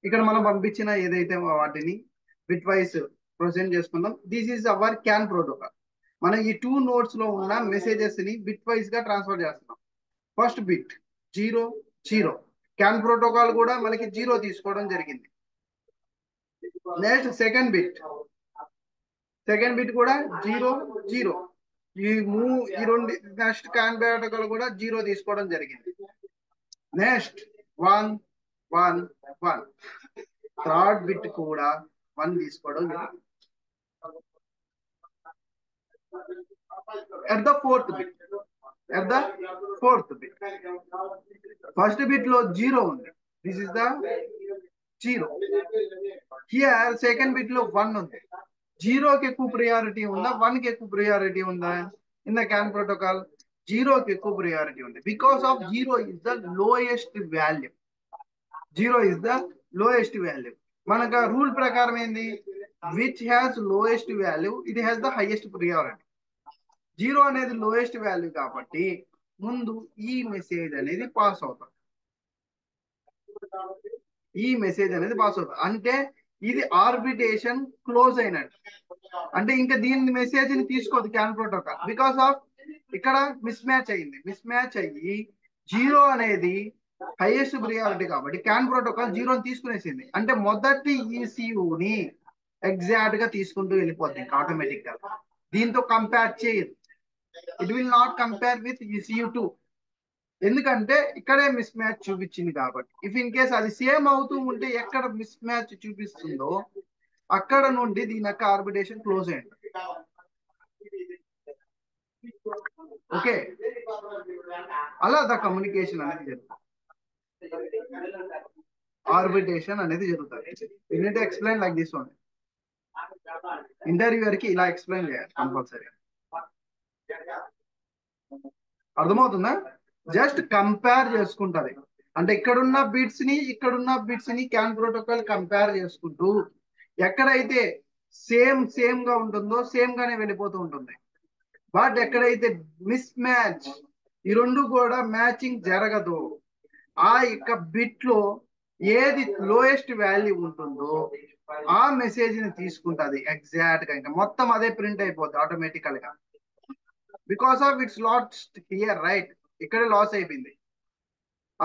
ఇక్కడ మనం పంపించిన ఏదైతే వాటిని బిట్ వైస్ ప్రొసెంట్ చేసుకుందాం. This is our can protocol. మనం ఈ 2 నోడ్స్ లో ఉన్న మెసేజెస్ ని బిట్ వైస్ గా ట్రాన్స్ఫర్ చేస్తున్నాం. First bit 0 0. క్యాన్ ప్రోటోకాల్ కూడా మనకి 0 తీసుకోవడం జరిగింది. నెక్స్ట్ సెకండ్ బిట్ కూడా 0 0. ఈ రెండు నెక్స్ట్ క్యాన్ ప్రోటోకాల్ కూడా 0 తీసుకోవడం జరిగింది. నెక్స్ట్ 1 1 1. థర్డ్ బిట్ కూడా 1 తీసుకోవడం జరిగింది. At the fourth bit, at the fourth bit. First bit లో 0 ఉంది. This is the 0. Here second bit లో 1 ఉంది. 0 కి ఎక్కువ priority ఉందా 1 కి ఎక్కువ priority ఉందా? In the CAN protocol 0 కి ఎక్కువ priority ఉంది. Because of 0 is the lowest value. 0 is the lowest value. మనకు రూల్ ప్రకారం ఏంది? Which has lowest value, it has the highest priority. 0 అనేది లోయెస్ట్ వాల్యూ కాబట్టి ముందు ఈ మెసేజ్ అనేది పాస్ అవుతుంది. ఈ మెసేజ్ అనేది పాస్ అవుతుంది అంటే ఇది ఆర్బిటేషన్ క్లోజ్ అయినట్టు. అంటే ఇంకా దీని మెసేజ్ ని తీసుకోదు క్యాన్ ప్రోటోకాల్. బికాస్ ఆఫ్ ఇక్కడ మిస్ మ్యాచ్ అయ్యింది. మిస్ మ్యాచ్ అయ్యి 0 అనేది హైయెస్ట్ ప్రియారిటీ కాబట్టి క్యాన్ ప్రోటోకాల్ 0 తీసుకునేసింది. అంటే మొదటి ఈసీయూని ఎగ్జాక్ట్ గా తీసుకుంటూ వెళ్ళిపోద్ది ఆటోమేటిక్ గా. దీంతో కంపేర్ చేయదు. It will not compare with ECU2 ఎందుకంటే ఇక్కడే మిస్ మ్యాచ్ చూపించింది కాబట్టి. ఇఫ్ ఇన్ కేస్ అది సేమ్ అవుతూ ఉంటే ఎక్కడ మిస్ మ్యాచ్ చూపిస్తుందో అక్కడ నుండి దీని యొక్క ఆర్బిటేషన్ క్లోజ్ అయ్యింది. ఓకే, అలా ద కమ్యూనికేషన్ అనేది జరుగుతుంది. ఆర్బిటేషన్ అనేది జరుగుతుంది. You need to explain like this only. Interviewer కి ఇలా ఎక్స్ప్లెయిన్ చేయాలి కంపల్సరీ. అర్థమవుతుందా? జస్ట్ కంపేర్ చేసుకుంటది. అంటే ఇక్కడున్న బిట్స్ ని క్యాన్ ప్రోటోకాల్ కంపేర్ చేసుకుంటూ ఎక్కడైతే సేమ్ గా ఉంటుందో సేమ్ గానే వెళ్ళిపోతూ ఉంటుంది. బట్ ఎక్కడైతే మిస్ మ్యాచ్ ఈ రెండు కూడా మ్యాచింగ్ జరగదు ఆ యొక్క బిట్ లో ఏది లోయెస్ట్ వాల్యూ ఉంటుందో ఆ మెసేజ్ ని తీసుకుంటది ఎగ్జాక్ట్ గా. ఇంకా మొత్తం అదే ప్రింట్ అయిపోద్ది ఆటోమేటికల్ గా. Because of it's last here right, ఇక్కడ లాస్ అయిపోయింది.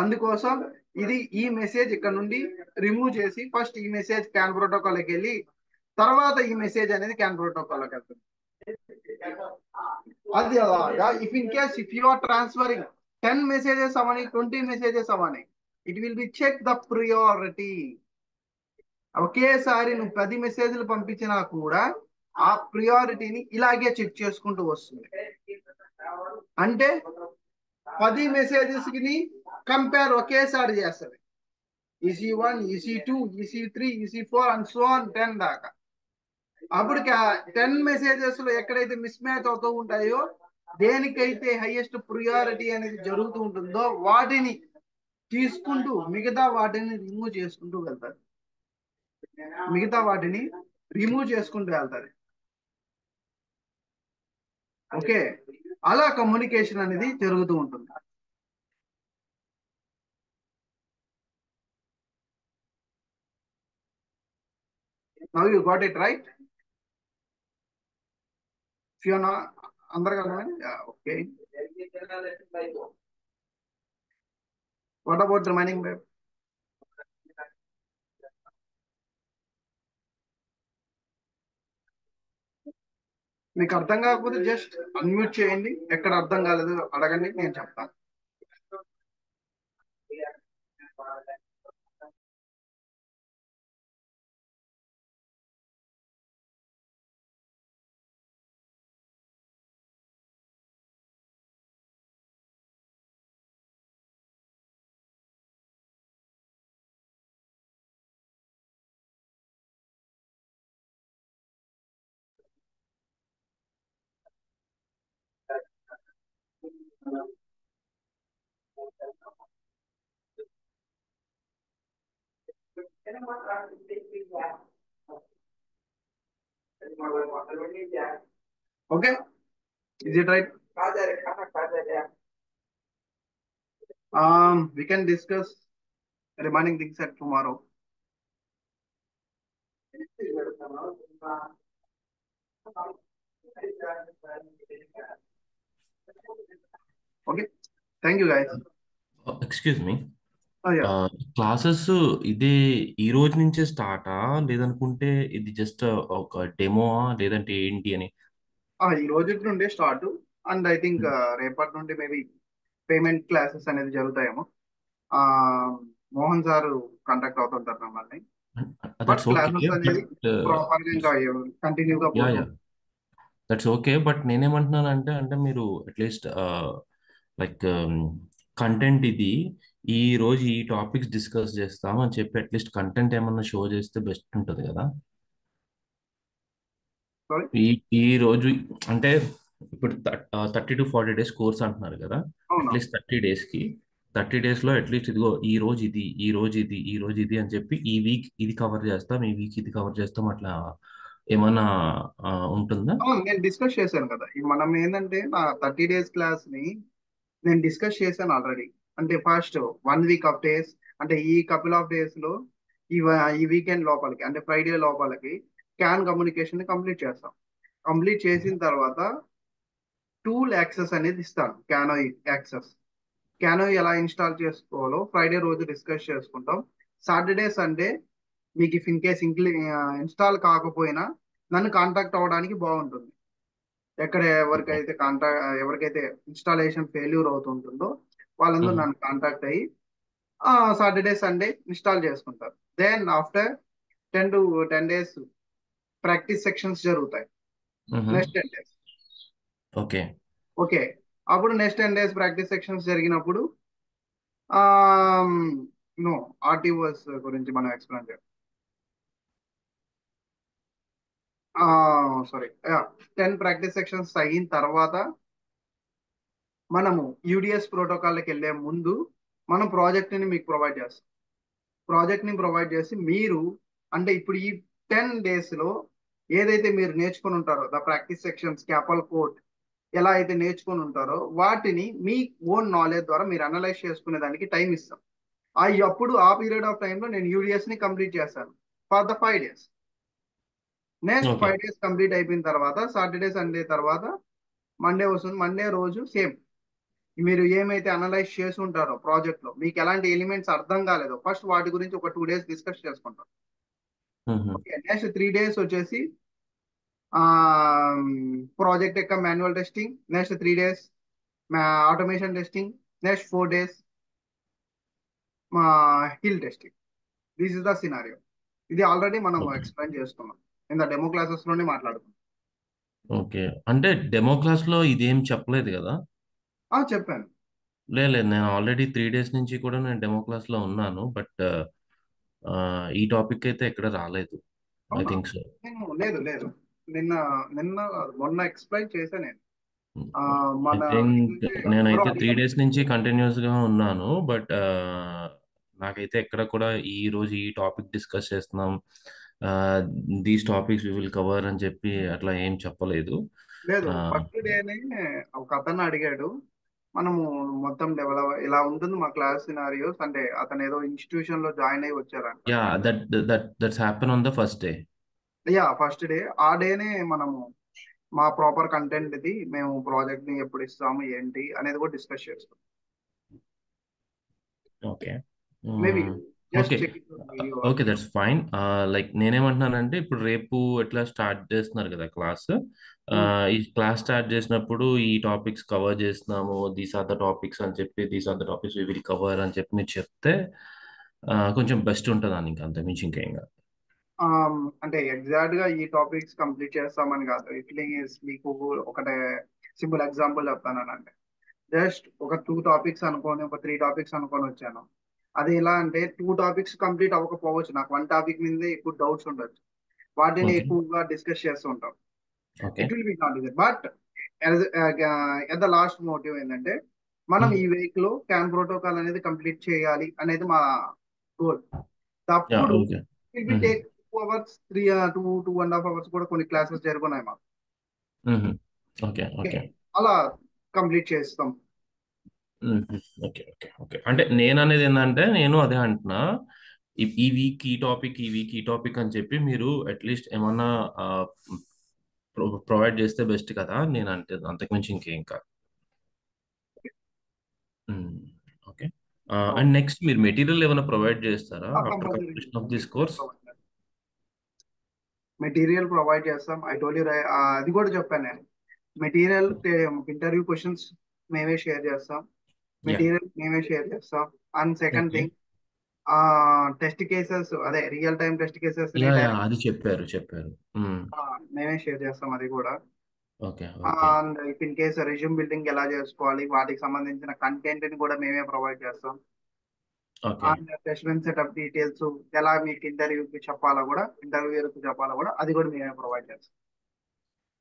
అందుకోసం ఇది ఈ మెసేజ్ ఇక్కడ నుండి రిమూవ్ చేసి ఫస్ట్ ఈ మెసేజ్ క్యాన్ ప్రోటోకాల్కి వెళ్ళి తర్వాత ఈ మెసేజ్ అనేది క్యాన్ ప్రోటోకాల్కి వెళ్తుంది. అది అలాగా. If in case if you are transferring 10 messages అవని 20 మెసేజెస్ అవని it will be check the priority. ఒకేసారి నువ్వు 10 మెసేజ్లు పంపించినా కూడా ఆ ప్రియారిటీని ఇలాగే చెక్ చేసుకుంటూ వస్తుంది. అంటే 10 మెసేజెస్ కి కంపేర్ ఒకేసారి చేస్తుంది. EC1, EC2, EC3, EC4 and so on 10 దాకా. అప్పుడు 10 మెసేజెస్ లో ఎక్కడైతే మిస్ మ్యాచ్ అవుతూ ఉంటాయో దేనికైతే హైయెస్ట్ ప్రియారిటీ అనేది జరుగుతూ ఉంటుందో వాటిని తీసుకుంటూ మిగతా వాటిని రిమూవ్ చేసుకుంటూ వెళ్తారు. ఓకే, అలా కమ్యూనికేషన్ అనేది జరుగుతూ ఉంటుంది. Now you got it right? Fiona, అందరు కదా? Okay. What about remaining web? మీకు అర్థం కాకపోతే జస్ట్ అన్మ్యూట్ చేయండి. ఎక్కడ అర్థం కాలేదు అడగండి, నేను చెప్తాను. Okay, is it right? We can discuss remaining things at tomorrow. Okay, thank you guys. Excuse me, Yeah. Classes ఇది ఈ రోజు నుంచే స్టార్టా లేదనుకుంటే ఇది జస్ట్ ఒక డెమోవా లేదంటే ఏంటి అని? ఈ రోజు నుండి స్టార్ట్ అండ్ ఐ థింక్ రేపటి నుండి మేబీ పేమెంట్ క్లాసెస్ అనేది జరుగుతాయేమో. మోహన్ సార్ కాంటాక్ట్ అవుతుంటారు మమ్మల్ని. బట్ దట్స్ ఓకే, క్లాసెస్ అనేది ప్రాపర్ గా ఇంకా కంటిన్యూగా యా పోతుంది. Yeah that's okay. బట్ నేనేమంటున్నానంటే అంటే మీరు అట్లీస్ట్ లైక్ కంటెంట్ ఇది ఈ రోజు ఈ టాపిక్స్ డిస్కస్ చేస్తాం అని చెప్పి అట్లీస్ట్ కంటెంట్ ఏమన్నా షో చేస్తే బెస్ట్ ఉంటుంది కదా. సారీ. ఈ ఈ రోజు అంటే ఇప్పుడు 30 to 40 days కోర్స్ అంటున్నారు కదా. అవునా. అట్లీస్ట్ 30 days కి 30 days లో అట్లీస్ట్ ఇదిగో ఈ రోజు ఇది ఈ రోజు ఇది ఈ రోజు ఇది అని చెప్పి ఈ వీక్ ఇది కవర్ చేస్తాం ఈ వీక్ ఇది కవర్ చేస్తాం అట్లా ఏమన్నా ఉంటుందా? నేను డిస్కస్ చేశాను కదా, మనం ఏంటంటే నా 30 days క్లాస్ ని నేను డిస్కస్ చేశాను ఆల్రెడీ. అంటే ఫస్ట్ 1 week ఆఫ్ డేస్, అంటే ఈ కపుల్ ఆఫ్ డేస్ లో ఈ వీకెండ్ లోపలికి అంటే ఫ్రైడే లోపలికి క్యాన్ కమ్యూనికేషన్ ని కంప్లీట్ చేస్తాం. కంప్లీట్ చేసిన తర్వాత టూల్ యాక్సెస్ అనేది ఇస్తాను, క్యానో యాక్సెస్. క్యానో ఎలా ఇన్స్టాల్ చేసుకోవాలో ఫ్రైడే రోజు డిస్కస్ చేసుకుంటాం. సాటర్డే సండే మీకు ఇఫ్ ఇన్ కేస్ ఇన్స్టాల్ కాకపోయినా నన్ను కాంటాక్ట్ అవ్వడానికి బాగుంటుంది. ఎక్కడ ఓకే. ఎవరికైతే ఇన్స్టాలేషన్ ఫెయిల్యూర్ అవుతుంటుందో వాళ్ళందరూ నన్ను కాంటాక్ట్ అయ్యి సాటర్డే సండే ఇన్స్టాల్ చేసుకుంటారు. Then after 10 to 10 days practice sections జరుగుతాయి. Next 10 days. ఓకే. ఓకే. అప్పుడు నెక్స్ట్ 10 days ప్రాక్టీస్ సెక్షన్స్ జరిగినప్పుడు నో ఆర్టీఓస్ గురించి మనం ఎక్స్ప్లెయిన్ చేయాలి. సారీ, 10 ప్రాక్టీస్ సెక్షన్స్ అయిన తర్వాత మనము యూడిఎస్ ప్రోటోకాల్కి వెళ్ళే ముందు మనం ప్రాజెక్ట్ని మీకు ప్రొవైడ్ చేస్తాం. ప్రాజెక్ట్ని ప్రొవైడ్ చేసి మీరు అంటే ఇప్పుడు ఈ 10 days లో ఏదైతే మీరు నేర్చుకుని ఉంటారో ద ప్రాక్టీస్ సెక్షన్స్ క్యాపల్ కోడ్ ఎలా అయితే నేర్చుకుని ఉంటారో వాటిని మీ ఓన్ నాలెడ్జ్ ద్వారా మీరు అనలైజ్ చేసుకునే దానికి టైం ఇస్తాం. అప్పుడు ఆ పీరియడ్ ఆఫ్ టైంలో నేను యూడిఎస్ ని కంప్లీట్ చేస్తాను for the 5 days. Next okay. 5 days complete అయిపోయిన తర్వాత సాటర్డే సండే తర్వాత మండే వస్తుంది. మండే రోజు సేమ్ మీరు ఏమైతే అనలైజ్ చేసి ఉంటారో ప్రాజెక్ట్ లో మీకు ఎలాంటి ఎలిమెంట్స్ అర్థం కాలేదో ఫస్ట్ వాటి గురించి ఒక 2 days డిస్కస్ చేసుకుంటాం. ఓకే. నెక్స్ట్ 3 days వచ్చేసి ప్రాజెక్ట్ యొక్క manual testing. Next 3 days automation testing. Next 4 days hill testing. This is the scenario. ఇది ఆల్రెడీ మనం ఓకే. ఎక్స్ప్లెయిన్ చేసుకున్నాం ఇంత డెమో క్లాసెస్ లోనే మాట్లాడుకున్నాం. ఓకే. అంటే డెమో క్లాస్లో ఇదేం చెప్పలేదు కదా? చెప్పాను. లేదు, నేను ఆల్రెడీ 3 days నుంచి కూడా నేను డెమో క్లాస్లో ఉన్నాను. బట్ ఈ టాపిక్ అయితే ఎక్కడ రాలేదు. ఐ అవునా. Think so. లేదు లేదు, నిన్న నిన్న మొన్న ఎక్స్ప్లెయిన్ చేశాను నేను. ఐ మన థింక్ ఏంటంటే ఎవరో నేనైతే త్రీ అడిగారు. డేస్ నుంచి కంటిన్యూస్గా ఉన్నాను. బట్ నాకైతే ఎక్కడ కూడా ఈ రోజు ఈ టాపిక్ డిస్కస్ చేస్తున్నాం, these topics we will cover అని చెప్పి అట్లా ఏం చెప్పలేదు. లేదు, ఆ, ఫస్ట్ డేనే ఒక అతను అడిగాడు. మనము మొత్తం డెవలప్ ఇలా ఉంటుంది మా క్లాస్ సినారియోస్, అంటే అతను ఏదో ఇన్స్టిట్యూషన్ లో జాయిన్ అయ్యి వచ్చారంట. Yeah, that's happen on the first day. First day ఆ డేనే మనము మా ప్రాపర్ కంటెంట్ ఇది మేము ప్రాజెక్ట్ ని ఎప్పుడు ఇస్తాము ఏంటి అనేది కూడా డిస్కస్ చేస్తాం. Okay. Maybe just okay. Check video. Okay, that's fine. Like నేనేమంటున్నానంటే ఇప్పుడు రేపు ఎట్లా స్టార్ట్ చేస్తున్నారు కదా క్లాస్. ఈ క్లాస్ స్టార్ట్ చేసినప్పుడు ఈ టాపిక్స్ కవర్ చేస్తున్నాము, దీస్ ఆర్ ద టాపిక్స్ అని చెప్పి these are the topics we will cover అని చెప్పి మీరు చెప్తే కొంచెం బెస్ట్ ఉంటుంది అని, ఇంకా అంతకుమించి ఇంకేం కాదు. అంటే ఎగ్జాక్ట్ గా ఈ టాపిక్స్ కంప్లీట్ చేస్తామని కాదు. ఇట్లీస్ మీకు ఒకటే సింపుల్ ఎగ్జాంపుల్ చెప్తానంటే జస్ట్ ఒక 2 టాపిక్స్ అనుకోని ఒక 3 టాపిక్స్ అనుకొని వచ్చాను. అది ఎలా అంటే 2 టాపిక్స్ కంప్లీట్ అవ్వకపోవచ్చు, నాకు 1 టాపిక్ మీద ఎక్కువ డౌట్స్ ఉండొచ్చు, వాటిని ఓకే. ఎక్కువగా డిస్కస్ చేస్తూ ఉంటాం. Okay. It will be not easy but at the last motive ఏంటంటే మనం ఈ వీక్ లో క్యాన్ ప్రోటోకాల్ అనేది కంప్లీట్ చేయాలి అనేది మా గోల్. యా. అప్పుడు okay. Will be take 2 hours, 2.5 hours కూడా కొన్ని క్లాసెస్ జరుగుతున్నాయి మాకు. ఓకే. ఓకే. ఓకే. అలా కంప్లీట్ చేస్తాం. ఓకే. ఓకే. ఓకే. అంటే నేను అనేది ఏంటంటే నేను అదే అంటున్నా, ఈ వీక్ ఈ టాపిక్ ఈ వీక్ ఈ టాపిక్ అని చెప్పి మీరు అట్లీస్ట్ ఏమన్నా ప్రొవైడ్ చేస్తే బెస్ట్ కదా నేను అంటే, అంతకుమించి ఇంకేం కాదు. ఓకే. అండ్ నెక్స్ట్ మీరు మెటీరియల్ ఏమైనా ప్రొవైడ్ చేస్తారా after compulsory completion of this course? Material provide చేస్తాం. ఐ టోల్ యూ, అది కూడా చెప్పాను నేను. మెటీరియల్ ఇంటర్వ్యూ క్వశ్చన్స్ మేమే షేర్ చేస్తాం, యా. మెటీరియల్ మేమే షేర్ చేస్తాం. And second okay. Thing, test cases అదే రియల్ టైం టెస్ట్ కేసెస్ ని యా. యా, డైరెక్ట్ అది చెప్పారు. మేమే షేర్ చేస్తాం అది కూడా. Okay. Okay. And if in case resume building ఎలా చేసుకోవాలి, వాటికి సంబంధించిన కంటెంట్ ని కూడా మేమే ప్రొవైడ్ చేస్తాం. Okay. And assessment setup details, ఎలా మీకు ఇంటర్వ్యూకి చెప్పాలో కూడా, ఇంటర్వ్యూకి చెప్పాలో కూడా అది కూడా మేమే ప్రొవైడ్ చేస్తాం.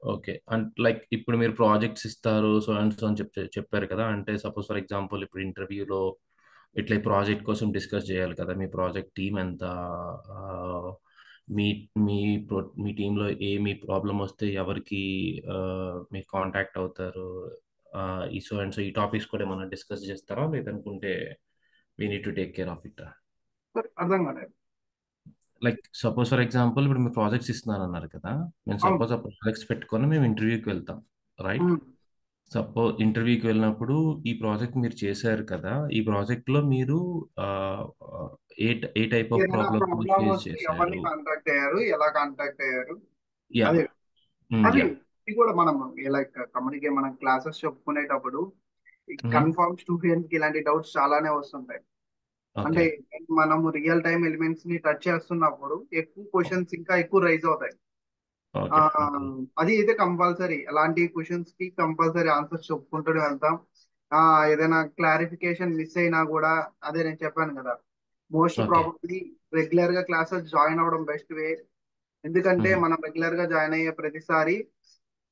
ఓకే. అండ్ లైక్ ఇప్పుడు మీరు ప్రాజెక్ట్స్ ఇస్తారు సో అండ్ సో అని చెప్పారు కదా! అంటే సపోజ్ ఫర్ ఎగ్జాంపుల్ ఇప్పుడు ఇంటర్వ్యూలో ఇట్లా ఈ ప్రాజెక్ట్ కోసం డిస్కస్ చేయాలి కదా! మీ ప్రాజెక్ట్ టీమ్ ఎంత? ఆహ్, మీ మీ మీ టీమ్‌లో మీ ప్రాబ్లమ్ వస్తే ఎవరికి మీరు కాంటాక్ట్ అవుతారు? ఈ సో అండ్ సో ఈ టాపిక్స్ కూడా ఏమన్నా డిస్కస్ చేస్తారా? లేదనుకుంటే we need to take care of ఇట్టా? సార్ అర్థం కాలేదు. లైక్ సపోజ్ ఫర్ ఎగ్జాంపుల్ ఇప్పుడు మీరు ప్రాజెక్ట్స్ ఇస్తున్నారన్నారు కదా! మేము అవును. సపోజ్ ఆ ప్రాజెక్ట్స్ పెట్టుకొని మేము ఇంటర్వ్యూకి వెళ్తాం. రైట్? ఉమ్. ఇంటర్వ్యూకి వెళ్ళినప్పుడు ఈ ప్రాజెక్ట్ మీరు చేశారు కదా! ఈ ప్రాజెక్ట్‌లో మీరు ఆహ్, ఆహ్, ఏ టైప్ ఆఫ్ ఏదైనా ప్రాబ్లమ్స్‌ని ప్రాబ్లమ్ ఫేస్ వస్తే ఎవరిని చేశారు? కాంటాక్ట్ అయ్యారు, ఎలా కాంటాక్ట్ అయ్యారు, యాహ్! అదే. అది యాహ్! ఇది కూడా మనం లైక్ మనం క్లాసెస్ చెప్పుకునేటప్పుడు హుహు. కన్ఫర్మ్ స్టూడెంట్స్ కి ఇలాంటి డౌట్స్ చాలానే వస్తుంటాయి. అంటే ఓకే. మనము రియల్ టైమ్ ఎలిమెంట్స్ ని టచ్ చేస్తున్నప్పుడు ఎక్కువ క్వశ్చన్స్ ఇంకా ఎక్కువ రైజ్ అవుతాయి. ఆ, ఓకే. ఓకే. అది అయితే కంపల్సరీ అలాంటి క్వశ్చన్స్ కి కంపల్సరీ ఆన్సర్స్ చెప్పుకుంటూనే వెళ్తాం. ఆ, ఏదైనా క్లారిఫికేషన్ మిస్ అయినా కూడా, అదే నేను చెప్పాను కదా, మోస్ట్ ఓకే. ప్రాబబ్లీ రెగ్యులర్ గా క్లాసెస్ జాయిన్ అవ్వడం బెస్ట్ వే. ఎందుకంటే హుహు. మనం రెగ్యులర్ గా జాయిన్ అయ్యే ప్రతిసారి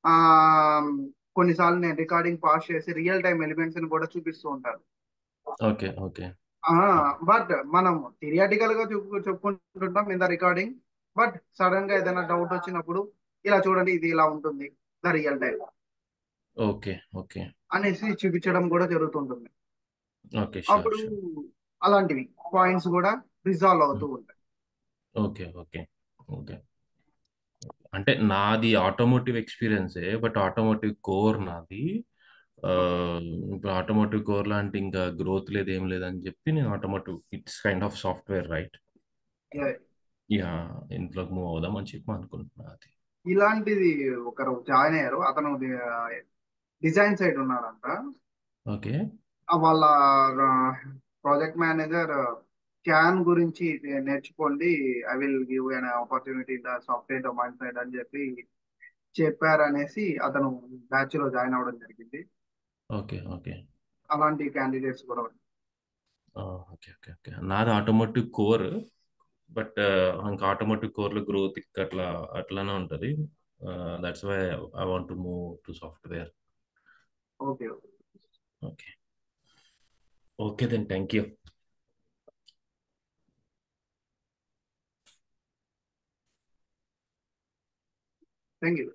ఆ కొన్నిసార్లు నేను రికార్డింగ్ పాస్ చేసి రియల్ టైమ్ ఎలిమెంట్స్ ని కూడా చూపిస్తూ ఉంటాను. ఓకే. ఓకే. ఓకే. బట్ మనం థియరిటికల్ గా చెప్పుకుంటుంటాం in the recording. But sudden గా ఏదైనా డౌట్ వచ్చినప్పుడు, ఇలా చూడండి ఇది ఇలా ఉంటుంది the real time okay. Okay. అనేసి చూపించడం కూడా జరుగుతుంటుంది. ఓకే. ష్యూర్. అప్పుడు ష్యూర్. అలాంటివి పాయింట్స్ కూడా రిజాల్వ్ హ్మ్. అవుతూ ఉంటాయి. ఓకే. ఓకే. ఓకే. అంటే నాది ఆటోమోటివ్ ఎక్స్పీరియన్సే. బట్ ఆటోమోటివ్ కోర్ నాది. ఓకే. ఇప్పుడు ఆటోమోటివ్ కోర్‌లో అంటే ఇంకా గ్రోత్ లేదు, ఏం లేదని చెప్పి నేను automotive it's kind of software right? Yeah! ఇందులోకి మూవ్ అవుదాం అని చెప్పి అనుకుంటున్నా అది. ఇలాంటిది ఒకరు జాయిన్ అయ్యారు. అతను డిజైన్ సైడ్ ఉన్నాడంట. ఓకే. వాళ్ళ ప్రాజెక్ట్ మేనేజర్ క్యాన్ గురించి నేర్చుకోండి, I will give an opportunity the software domain side అని చెప్పి చెప్పారనేసి అతను బ్యాచ్ లో జాయిన్ అవ్వడం జరిగింది. ఓకే. ఓకే. అలాంటి క్యాండిడేట్స్ కూడా ఉన్నారు. ఓకే. ఓకే. ఓకే. నాది ఆటోమోటివ్ కోర్. బట్ ఇంకా ఆటోమోటివ్ కోర్‌లో గ్రోత్ అట్లా అట్లానే ఉంటది. That's why I want to move to software. Okay. Okay. Okay. Okay then thank you. Thank you.